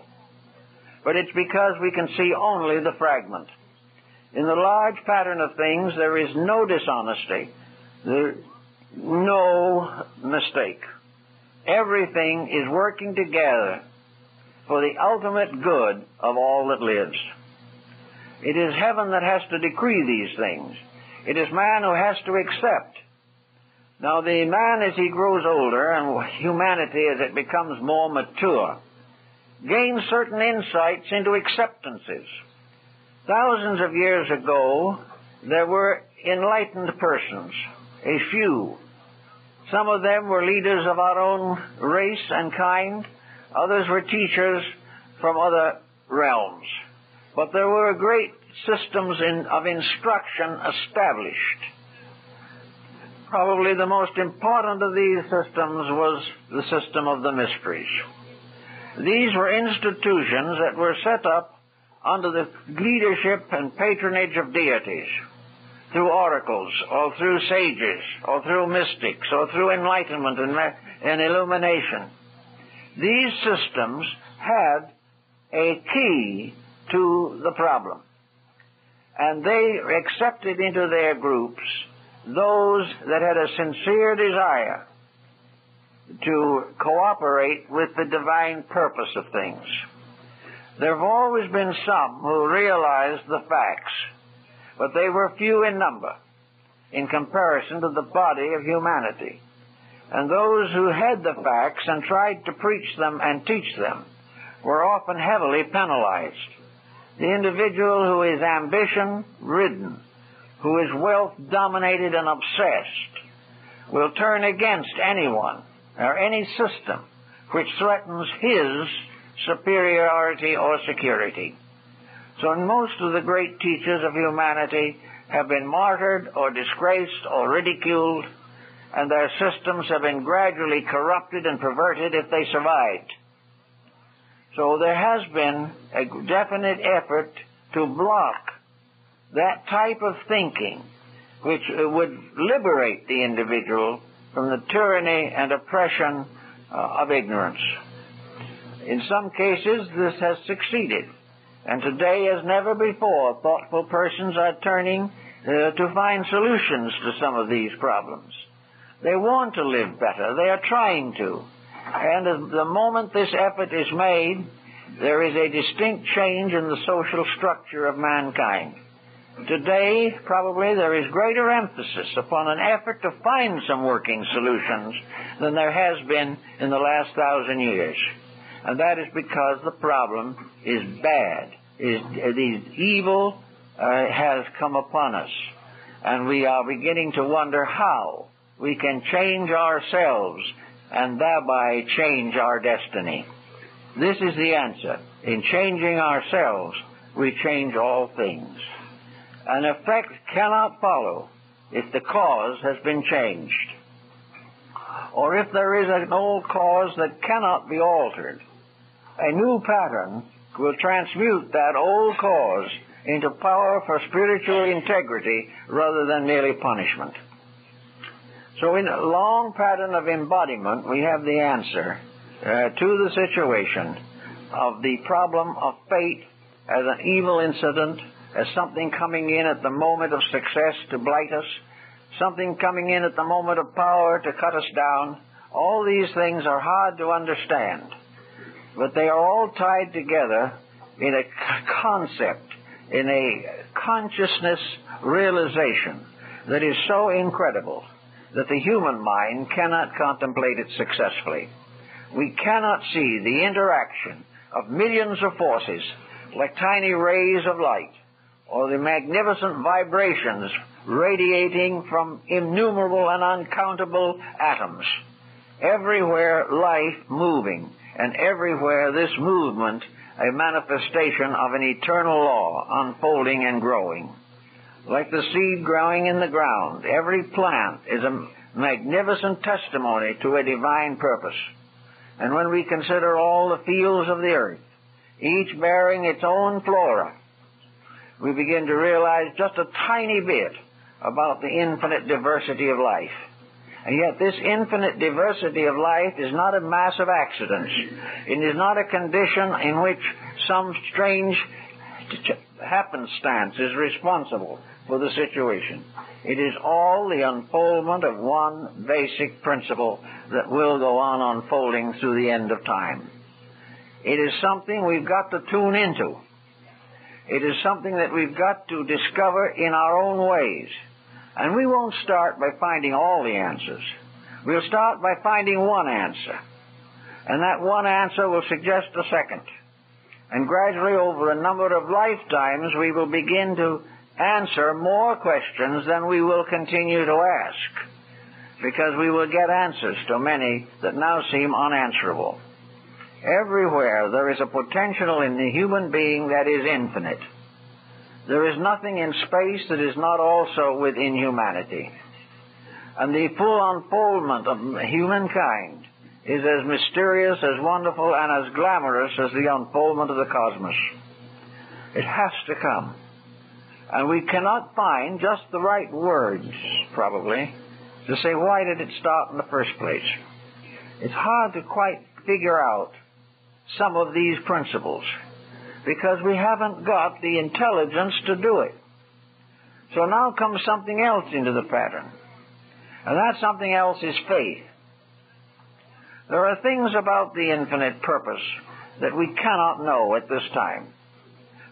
But it's because we can see only the fragment. In the large pattern of things, there is no dishonesty, no mistake. Everything is working together for the ultimate good of all that lives. It is heaven that has to decree these things. It is man who has to accept. Now, the man, as he grows older, and humanity as it becomes more mature, gain certain insights into acceptances. Thousands of years ago, there were enlightened persons, a few. Some of them were leaders of our own race and kind. Others were teachers from other realms. But there were great systems of instruction established. Probably the most important of these systems was the system of the mysteries. These were institutions that were set up under the leadership and patronage of deities, through oracles, or through sages, or through mystics, or through enlightenment and illumination. These systems had a key to the problem, and they accepted into their groups those that had a sincere desire to cooperate with the divine purpose of things. There have always been some who realized the facts, but they were few in number in comparison to the body of humanity. And those who had the facts and tried to preach them and teach them were often heavily penalized. The individual who is ambition-ridden, who is wealth-dominated and obsessed, will turn against anyone or any system which threatens his superiority or security. So most of the great teachers of humanity have been martyred or disgraced or ridiculed, and their systems have been gradually corrupted and perverted if they survived. So there has been a definite effort to block that type of thinking which would liberate the individual from the tyranny and oppression of ignorance. In some cases, this has succeeded. And today, as never before, thoughtful persons are turning to find solutions to some of these problems. They want to live better. They are trying to. And at the moment this effort is made, there is a distinct change in the social structure of mankind. Today, probably, there is greater emphasis upon an effort to find some working solutions than there has been in the last 1,000 years. And that is because the problem is bad. Evil has come upon us. And we are beginning to wonder how we can change ourselves and thereby change our destiny. This is the answer. In changing ourselves, we change all things. An effect cannot follow if the cause has been changed, or if there is an old cause that cannot be altered. A new pattern will transmute that old cause into power for spiritual integrity rather than merely punishment. So in a long pattern of embodiment, we have the answer to the situation of the problem of fate as an evil incident, as something coming in at the moment of success to blight us, something coming in at the moment of power to cut us down. All these things are hard to understand, but they are all tied together in a concept, in a consciousness realization that is so incredible that the human mind cannot contemplate it successfully. We cannot see the interaction of millions of forces like tiny rays of light, or the magnificent vibrations radiating from innumerable and uncountable atoms. Everywhere life moving, and everywhere this movement a manifestation of an eternal law unfolding and growing. Like the seed growing in the ground, every plant is a magnificent testimony to a divine purpose. And when we consider all the fields of the earth, each bearing its own flora, we begin to realize just a tiny bit about the infinite diversity of life. And yet this infinite diversity of life is not a mass of accidents. It is not a condition in which some strange happenstance is responsible for the situation. It is all the unfoldment of one basic principle that will go on unfolding through the end of time. It is something we've got to tune into. It is something that we've got to discover in our own ways. And we won't start by finding all the answers. We'll start by finding one answer. And that one answer will suggest a second. And gradually, over a number of lifetimes, we will begin to answer more questions than we will continue to ask, because we will get answers to many that now seem unanswerable. Everywhere there is a potential in the human being that is infinite. There is nothing in space that is not also within humanity. And the full unfoldment of humankind is as mysterious, as wonderful, and as glamorous as the unfoldment of the cosmos. It has to come. And we cannot find just the right words, probably, to say, why did it start in the first place? It's hard to quite figure out some of these principles, because we haven't got the intelligence to do it. So now comes something else into the pattern. And that something else is faith. There are things about the infinite purpose that we cannot know at this time.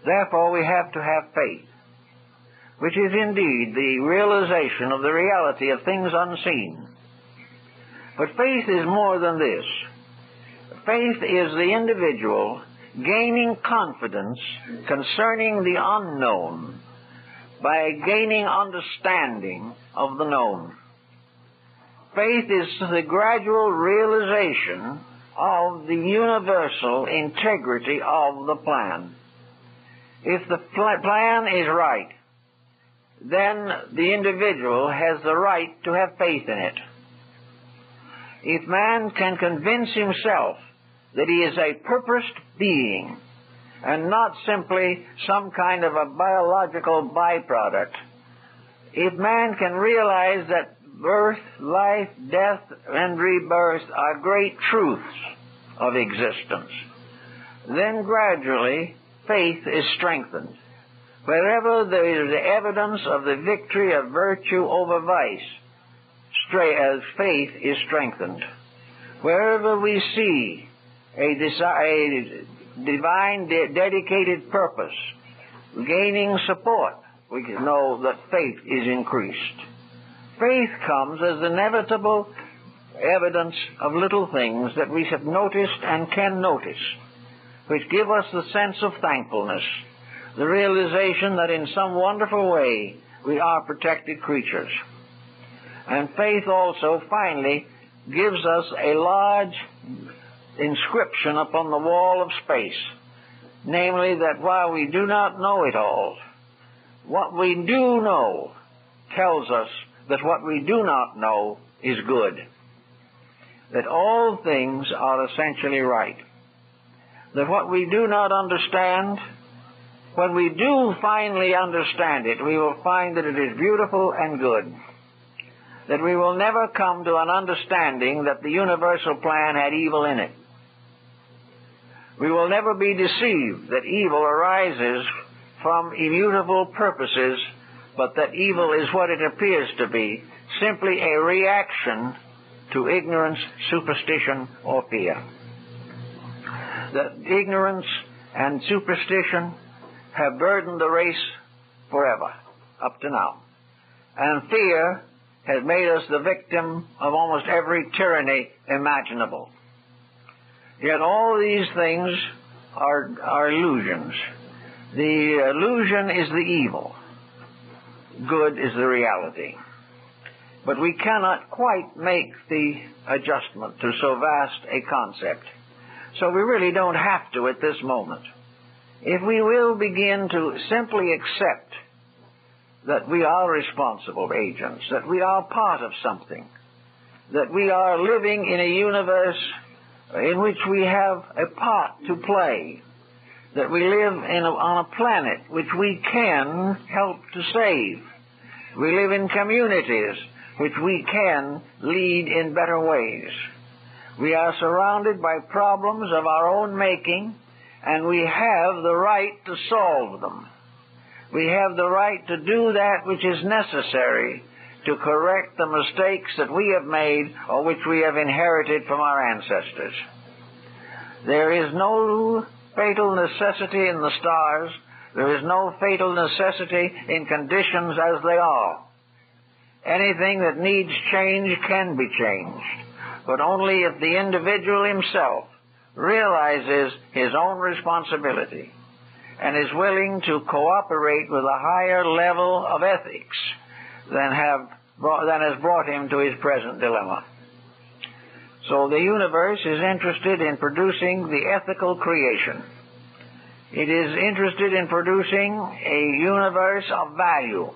Therefore, we have to have faith, which is indeed the realization of the reality of things unseen. But faith is more than this. Faith is the individual gaining confidence concerning the unknown by gaining understanding of the known. Faith is the gradual realization of the universal integrity of the plan. If the plan is right, then the individual has the right to have faith in it. If man can convince himself that he is a purposed being and not simply some kind of a biological byproduct, if man can realize that birth, life, death, and rebirth are great truths of existence, then gradually faith is strengthened. Wherever there is evidence of the victory of virtue over vice, faith is strengthened. Wherever we see a divine dedicated purpose gaining support, we can know that faith is increased. Faith comes as inevitable evidence of little things that we have noticed and can notice, which give us the sense of thankfulness, the realization that in some wonderful way we are protected creatures. And faith also, finally, gives us a large inscription upon the wall of space, namely that while we do not know it all, what we do know tells us that what we do not know is good, that all things are essentially right, that what we do not understand, when we do finally understand it, we will find that it is beautiful and good, that we will never come to an understanding that the universal plan had evil in it. We will never be deceived that evil arises from immutable purposes, but that evil is what it appears to be, simply a reaction to ignorance, superstition, or fear. That ignorance and superstition have burdened the race forever, up to now. And fear has made us the victim of almost every tyranny imaginable. Yet all these things are illusions. The illusion is the evil. Good is the reality. But we cannot quite make the adjustment to so vast a concept. So we really don't have to at this moment. If we will begin to simply accept that we are responsible agents, that we are part of something, that we are living in a universe in which we have a part to play, that we live on a planet which we can help to save. We live in communities which we can lead in better ways. We are surrounded by problems of our own making, and we have the right to solve them. We have the right to do that which is necessary to correct the mistakes that we have made or which we have inherited from our ancestors. There is no fatal necessity in the stars. There is no fatal necessity in conditions as they are. Anything that needs change can be changed, but only if the individual himself realizes his own responsibility and is willing to cooperate with a higher level of ethics than has brought him to his present dilemma. So the universe is interested in producing the ethical creation. It is interested in producing a universe of value.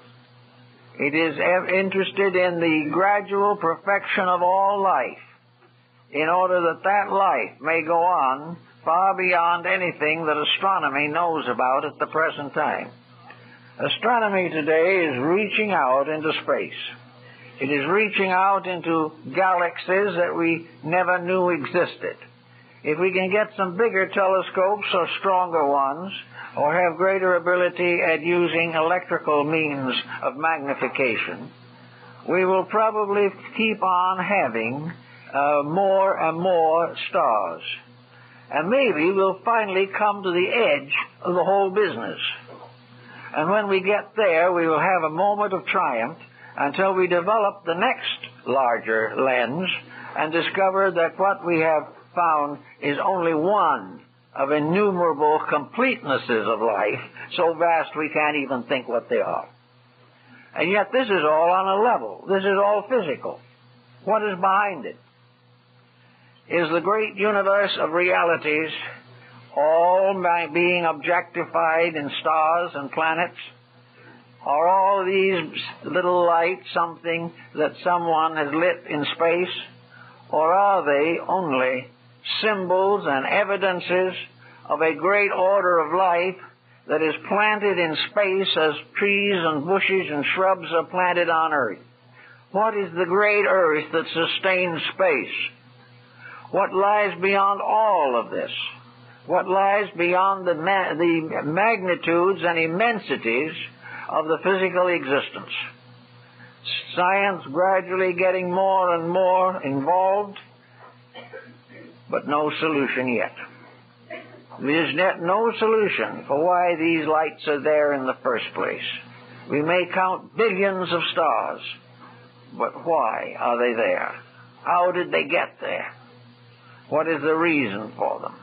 It is interested in the gradual perfection of all life, in order that that life may go on far beyond anything that astronomy knows about at the present time. Astronomy today is reaching out into space. It is reaching out into galaxies that we never knew existed. If we can get some bigger telescopes or stronger ones, or have greater ability at using electrical means of magnification, we will probably keep on having more and more stars. And maybe we'll finally come to the edge of the whole business. And when we get there, we will have a moment of triumph until we develop the next larger lens and discover that what we have found is only one of innumerable completenesses of life, so vast we can't even think what they are. And yet this is all on a level. This is all physical. What is behind it? Is the great universe of realities all being objectified in stars and planets? Are all these little lights something that someone has lit in space? Or are they only symbols and evidences of a great order of life that is planted in space as trees and bushes and shrubs are planted on earth? What is the great earth that sustains space? What lies beyond all of this? What lies beyond the magnitudes and immensities of the physical existence? Science gradually getting more and more involved, but no solution yet. There is yet no solution for why these lights are there in the first place. We may count billions of stars, but why are they there? How did they get there? What is the reason for them?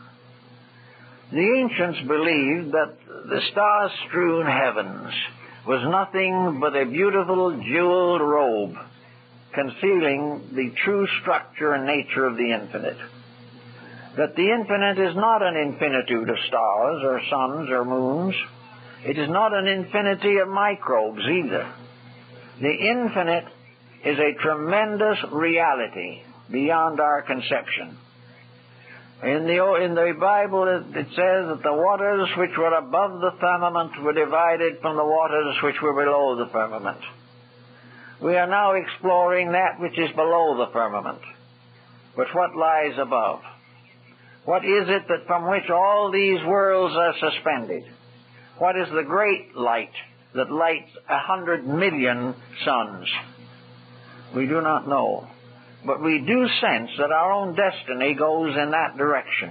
The ancients believed that the star-strewn heavens was nothing but a beautiful jeweled robe concealing the true structure and nature of the infinite. that the infinite is not an infinitude of stars or suns or moons. It is not an infinity of microbes either. The infinite is a tremendous reality beyond our conception. In the Bible it says that the waters which were above the firmament were divided from the waters which were below the firmament. We are now exploring that which is below the firmament. But what lies above? What is it that from which all these worlds are suspended? What is the great light that lights 100 million suns? We do not know. But we do sense that our own destiny goes in that direction.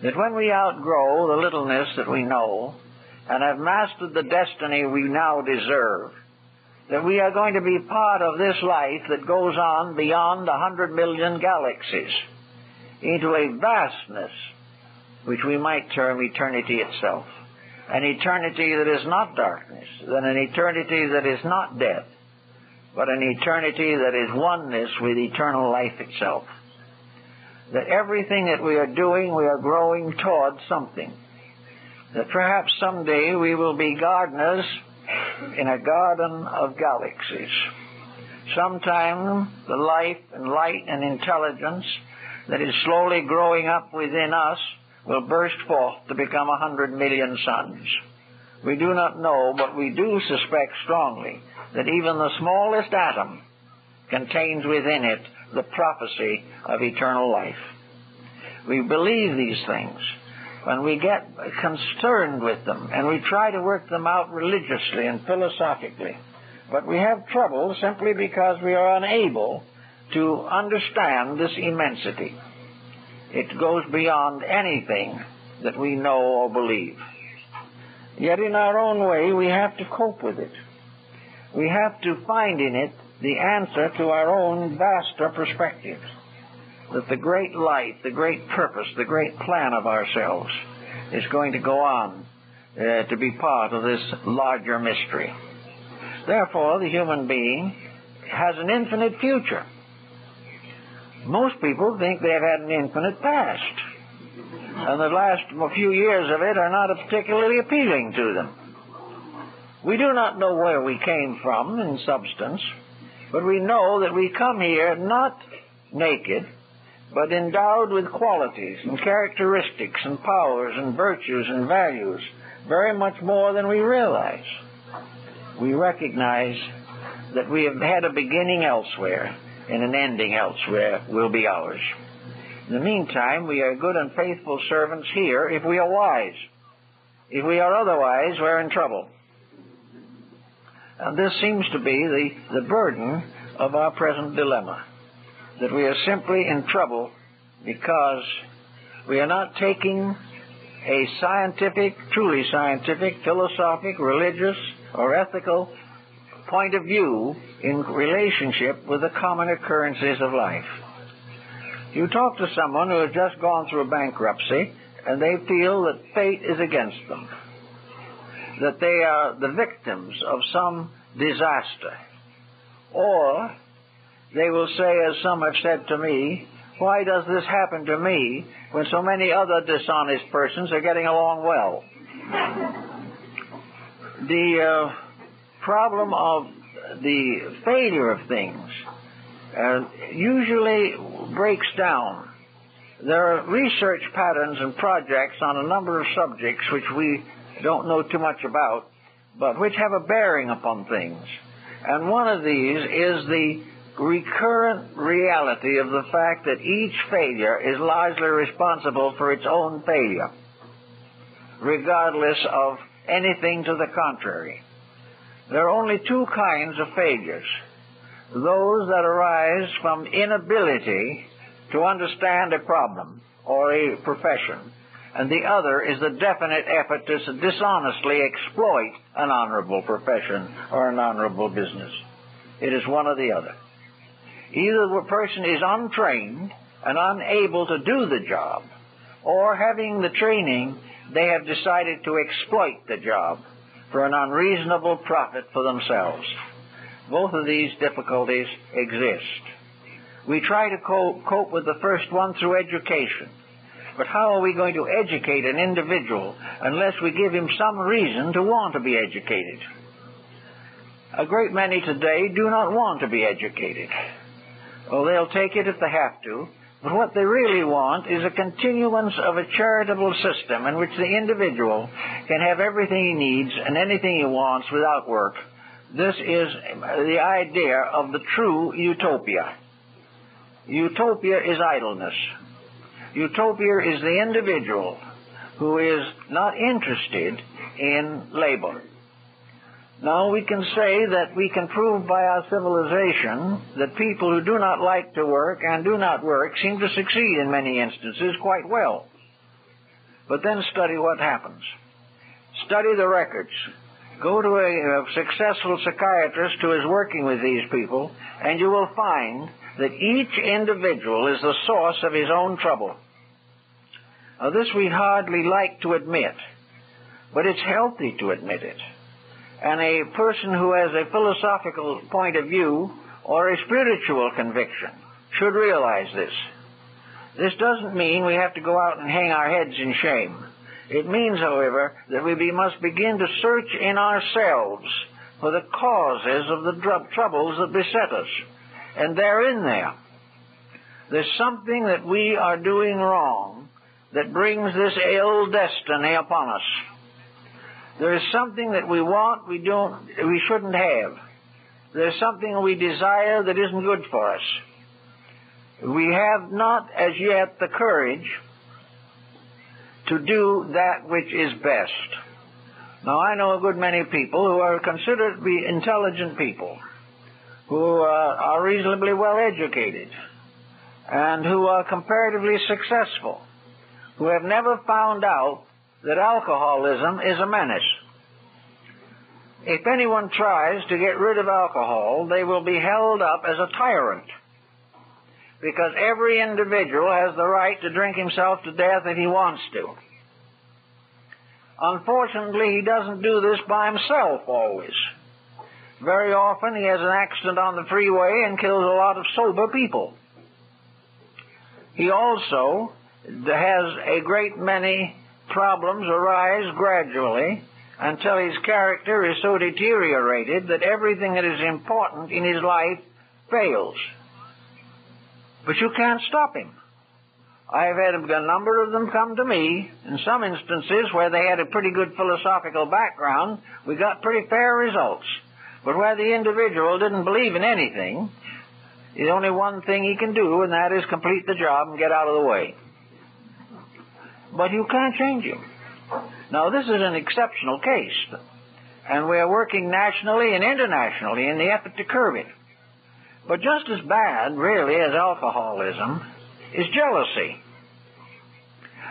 That when we outgrow the littleness that we know and have mastered the destiny we now deserve, that we are going to be part of this life that goes on beyond 100 million galaxies into a vastness which we might term eternity itself. An eternity that is not darkness, an eternity that is not death, but an eternity that is oneness with eternal life itself. That everything that we are doing, we are growing towards something. That perhaps someday we will be gardeners in a garden of galaxies. Sometime the life and light and intelligence that is slowly growing up within us will burst forth to become 100 million suns. We do not know, but we do suspect strongly that even the smallest atom contains within it the prophecy of eternal life. We believe these things when we get concerned with them and we try to work them out religiously and philosophically. But we have trouble simply because we are unable to understand this immensity. It goes beyond anything that we know or believe. Yet in our own way, we have to cope with it. We have to find in it the answer to our own vaster perspectives. That the great light, the great purpose, the great plan of ourselves is going to go on to be part of this larger mystery. Therefore, the human being has an infinite future. Most people think they have had an infinite past, and the last few years of it are not particularly appealing to them. We do not know where we came from in substance, but we know that we come here not naked, but endowed with qualities and characteristics and powers and virtues and values, very much more than we realize. We recognize that we have had a beginning elsewhere, and an ending elsewhere will be ours. In the meantime, we are good and faithful servants here if we are wise. If we are otherwise, we're in trouble. And this seems to be the burden of our present dilemma, that we are simply in trouble because we are not taking a scientific, truly scientific, philosophic, religious, or ethical point of view in relationship with the common occurrences of life. You talk to someone who has just gone through a bankruptcy, and they feel that fate is against them, that they are the victims of some disaster. Or they will say, as some have said to me, why does this happen to me when so many other dishonest persons are getting along well? The problem of the failure of things usually breaks down. There are research patterns and projects on a number of subjects which we don't know too much about, but which have a bearing upon things. And one of these is the recurrent reality of the fact that each failure is largely responsible for its own failure, regardless of anything to the contrary. There are only two kinds of failures: those that arise from inability to understand a problem or a profession, and the other is the definite effort to dishonestly exploit an honorable profession or an honorable business. It is one or the other. Either the person is untrained and unable to do the job, or having the training, they have decided to exploit the job for an unreasonable profit for themselves. Both of these difficulties exist. We try to cope with the first one through education. But how are we going to educate an individual unless we give him some reason to want to be educated? A great many today do not want to be educated. Oh, they'll take it if they have to, but what they really want is a continuance of a charitable system in which the individual can have everything he needs and anything he wants without work. This is the idea of the true utopia. Utopia is idleness. Utopia is the individual who is not interested in labor. Now, we can say that we can prove by our civilization that people who do not like to work and do not work seem to succeed in many instances quite well. But then study what happens. Study the records. Go to a successful psychiatrist who is working with these people, and you will find that each individual is the source of his own trouble. Now, this we hardly like to admit, but it's healthy to admit it. And a person who has a philosophical point of view or a spiritual conviction should realize this. This doesn't mean we have to go out and hang our heads in shame. It means, however, that we must begin to search in ourselves for the causes of the troubles that beset us. And they're in there. There's something that we are doing wrong that brings this ill destiny upon us. There is something that we want we shouldn't have. There's something we desire that isn't good for us. We have not as yet the courage to do that which is best. Now, I know a good many people who are considered to be intelligent people, who are reasonably well educated, and who are comparatively successful, who have never found out that alcoholism is a menace. If anyone tries to get rid of alcohol, they will be held up as a tyrant, because every individual has the right to drink himself to death if he wants to. Unfortunately, he doesn't do this by himself always. Very often he has an accident on the freeway and kills a lot of sober people. He also has a great many problems arise gradually until his character is so deteriorated that everything that is important in his life fails. But you can't stop him. I've had a number of them come to me. In some instances where they had a pretty good philosophical background, we got pretty fair results. But where the individual didn't believe in anything, there's only one thing he can do, and that is complete the job and get out of the way. But you can't change him. Now, this is an exceptional case, and we are working nationally and internationally in the effort to curb it. But just as bad, really, as alcoholism is jealousy.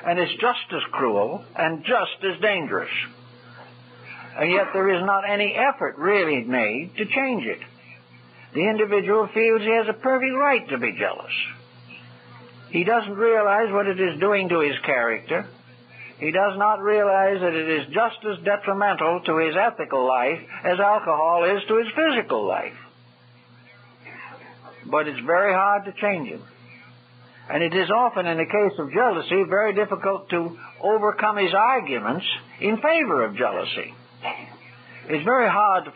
And it's just as cruel and just as dangerous. And yet there is not any effort really made to change it. The individual feels he has a perfect right to be jealous. He doesn't realize what it is doing to his character. He does not realize that it is just as detrimental to his ethical life as alcohol is to his physical life. But it's very hard to change him. And it is often, in the case of jealousy, very difficult to overcome his arguments in favor of jealousy. It's very hard to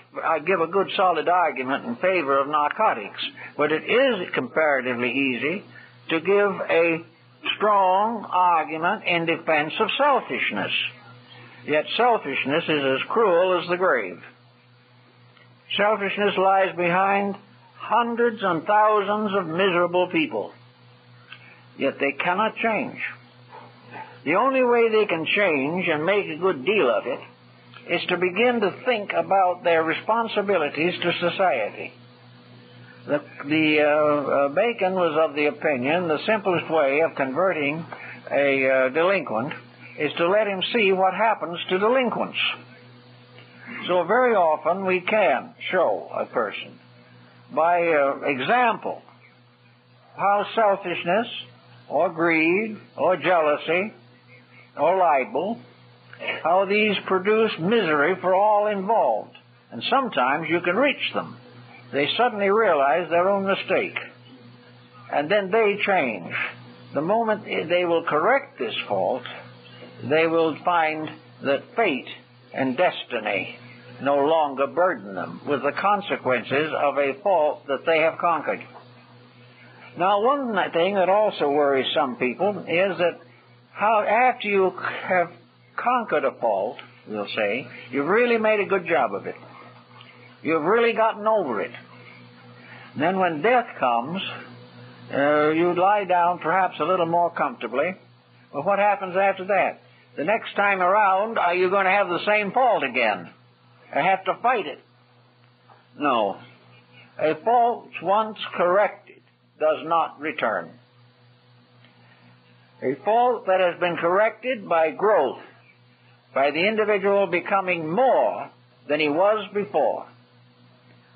give a good solid argument in favor of narcotics, but it is comparatively easy to give a strong argument in defense of selfishness. Yet selfishness is as cruel as the grave. Selfishness lies behind hundreds and thousands of miserable people. Yet they cannot change. The only way they can change and make a good deal of it is to begin to think about their responsibilities to society. Bacon was of the opinion the simplest way of converting a delinquent is to let him see what happens to delinquents. So very often we can show a person by example how selfishness or greed or jealousy or libel, how these produce misery for all involved. And sometimes you can reach them. They suddenly realize their own mistake. and then they change. The moment they will correct this fault, they will find that fate and destiny no longer burden them with the consequences of a fault that they have conquered. Now, one thing that also worries some people is that after you have conquered a fault, we'll say, you've really made a good job of it. You've really gotten over it. And then when death comes, you lie down perhaps a little more comfortably. But what happens after that? The next time around, are you going to have the same fault again? Or have to fight it? No. A fault once corrected does not return. A fault that has been corrected by growth, by the individual becoming more than he was before,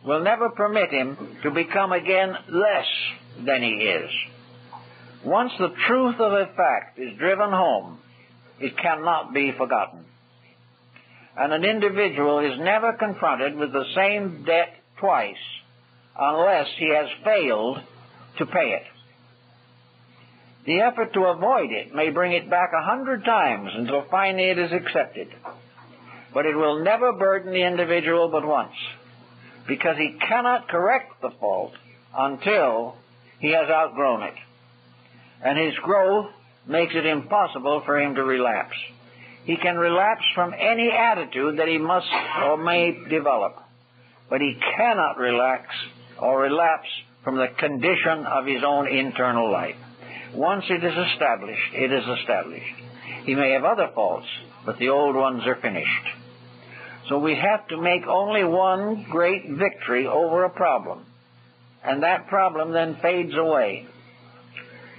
will never permit him to become again less than he is. Once the truth of a fact is driven home, it cannot be forgotten. And an individual is never confronted with the same debt twice unless he has failed to pay it. The effort to avoid it may bring it back 100 times until finally it is accepted. But it will never burden the individual but once, because he cannot correct the fault until he has outgrown it. And his growth makes it impossible for him to relapse. He can relapse from any attitude that he must or may develop, but he cannot relax or relapse from the condition of his own internal life. Once it is established, it is established. He may have other faults, but the old ones are finished. So we have to make only one great victory over a problem, and that problem then fades away.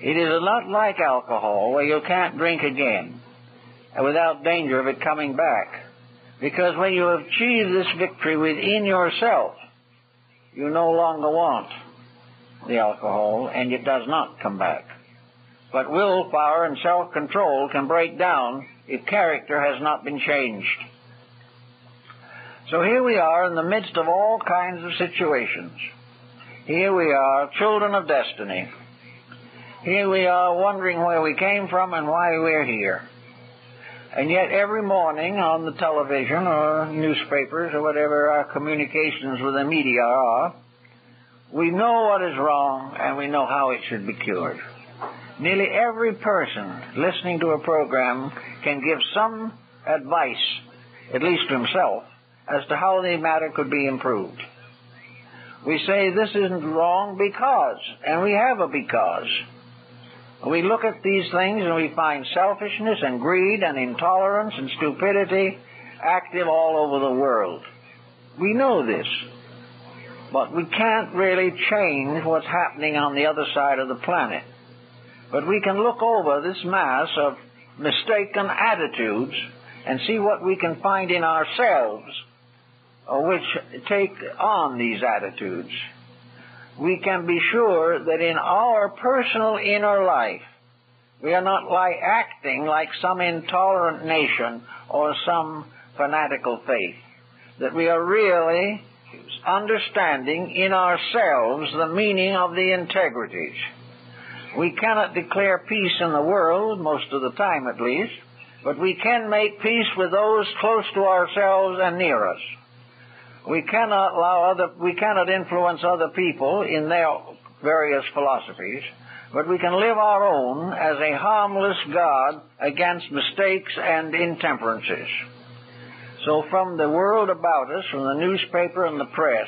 It is not like alcohol, where you can't drink again without danger of it coming back, because when you have achieved this victory within yourself, you no longer want the alcohol, and it does not come back. But willpower and self-control can break down if character has not been changed. So here we are in the midst of all kinds of situations. Here we are, children of destiny. Here we are wondering where we came from and why we're here. And yet every morning on the television or newspapers or whatever our communications with the media are, we know what is wrong and we know how it should be cured. Nearly every person listening to a program can give some advice, at least to himself, as to how the matter could be improved. We say this isn't wrong because, and we have a because. We look at these things and we find selfishness and greed and intolerance and stupidity active all over the world. We know this, but we can't really change what's happening on the other side of the planet. But we can look over this mass of mistaken attitudes and see what we can find in ourselves which take on these attitudes. We can be sure that in our personal inner life, we are not acting like some intolerant nation or some fanatical faith, that we are really understanding in ourselves the meaning of the integrities. We cannot declare peace in the world, most of the time at least, but we can make peace with those close to ourselves and near us. We cannot influence other people in their various philosophies, but we can live our own as a harmless God against mistakes and intemperances. So from the world about us, from the newspaper and the press,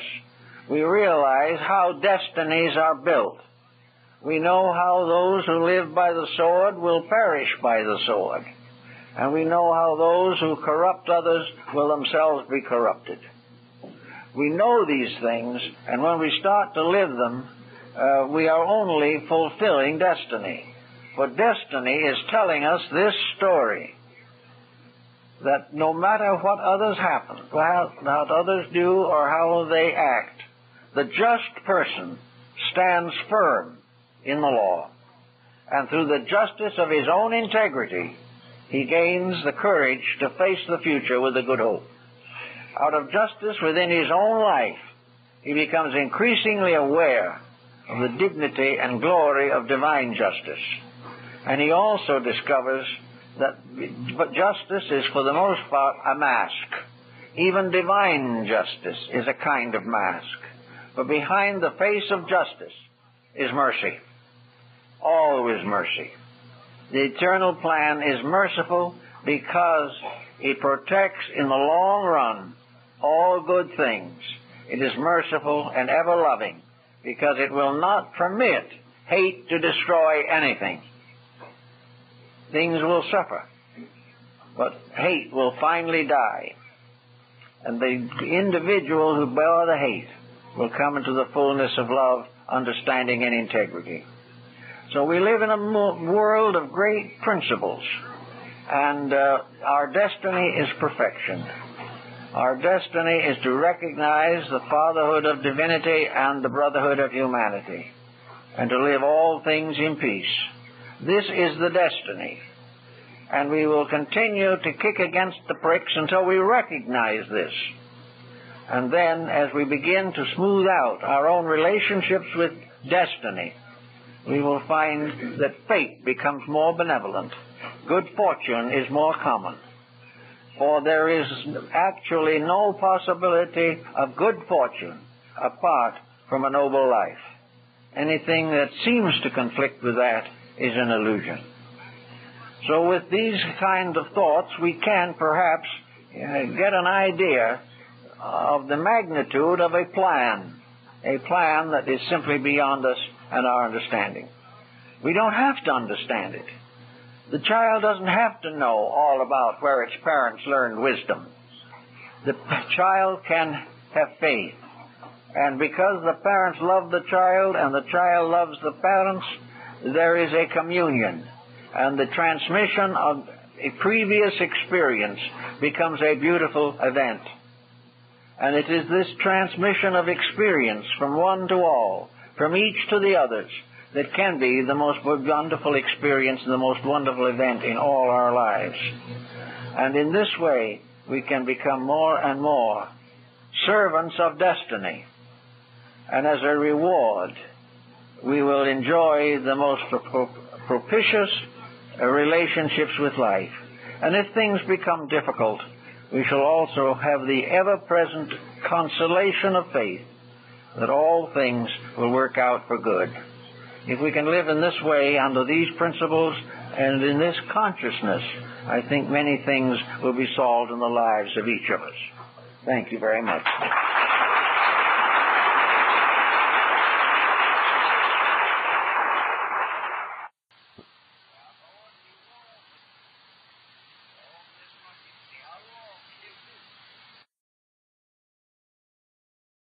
we realize how destinies are built. We know how those who live by the sword will perish by the sword. And we know how those who corrupt others will themselves be corrupted. We know these things, and when we start to live them, we are only fulfilling destiny. For destiny is telling us this story, that no matter what others happen, what others do or how they act, the just person stands firm in the law. And through the justice of his own integrity, he gains the courage to face the future with a good hope. Out of justice within his own life, he becomes increasingly aware of the dignity and glory of divine justice. And he also discovers that justice is, for the most part, a mask. Even divine justice is a kind of mask. But behind the face of justice is mercy. Always mercy. The eternal plan is merciful because it protects in the long run all good things. It is merciful and ever-loving because it will not permit hate to destroy anything. Things will suffer, but hate will finally die. And the individual who bore the hate will come into the fullness of love, understanding, and integrity. So we live in a world of great principles, and our destiny is perfection. Our destiny is to recognize the fatherhood of divinity and the brotherhood of humanity, and to live all things in peace. This is the destiny, and we will continue to kick against the pricks until we recognize this. And then, as we begin to smooth out our own relationships with destiny, we will find that fate becomes more benevolent. Good fortune is more common. For there is actually no possibility of good fortune apart from a noble life. Anything that seems to conflict with that is an illusion. So with these kind of thoughts, we can perhaps get an idea of the magnitude of a plan that is simply beyond us and our understanding. We don't have to understand it. The child doesn't have to know all about where its parents learned wisdom. The child can have faith. And because the parents love the child and the child loves the parents, there is a communion. And the transmission of a previous experience becomes a beautiful event. And it is this transmission of experience from one to all, from each to the others, that can be the most wonderful experience and the most wonderful event in all our lives. And in this way, we can become more and more servants of destiny. And as a reward, we will enjoy the most propitious relationships with life. And if things become difficult, we shall also have the ever-present consolation of faith that all things will work out for good. If we can live in this way, under these principles, and in this consciousness, I think many things will be solved in the lives of each of us. Thank you very much.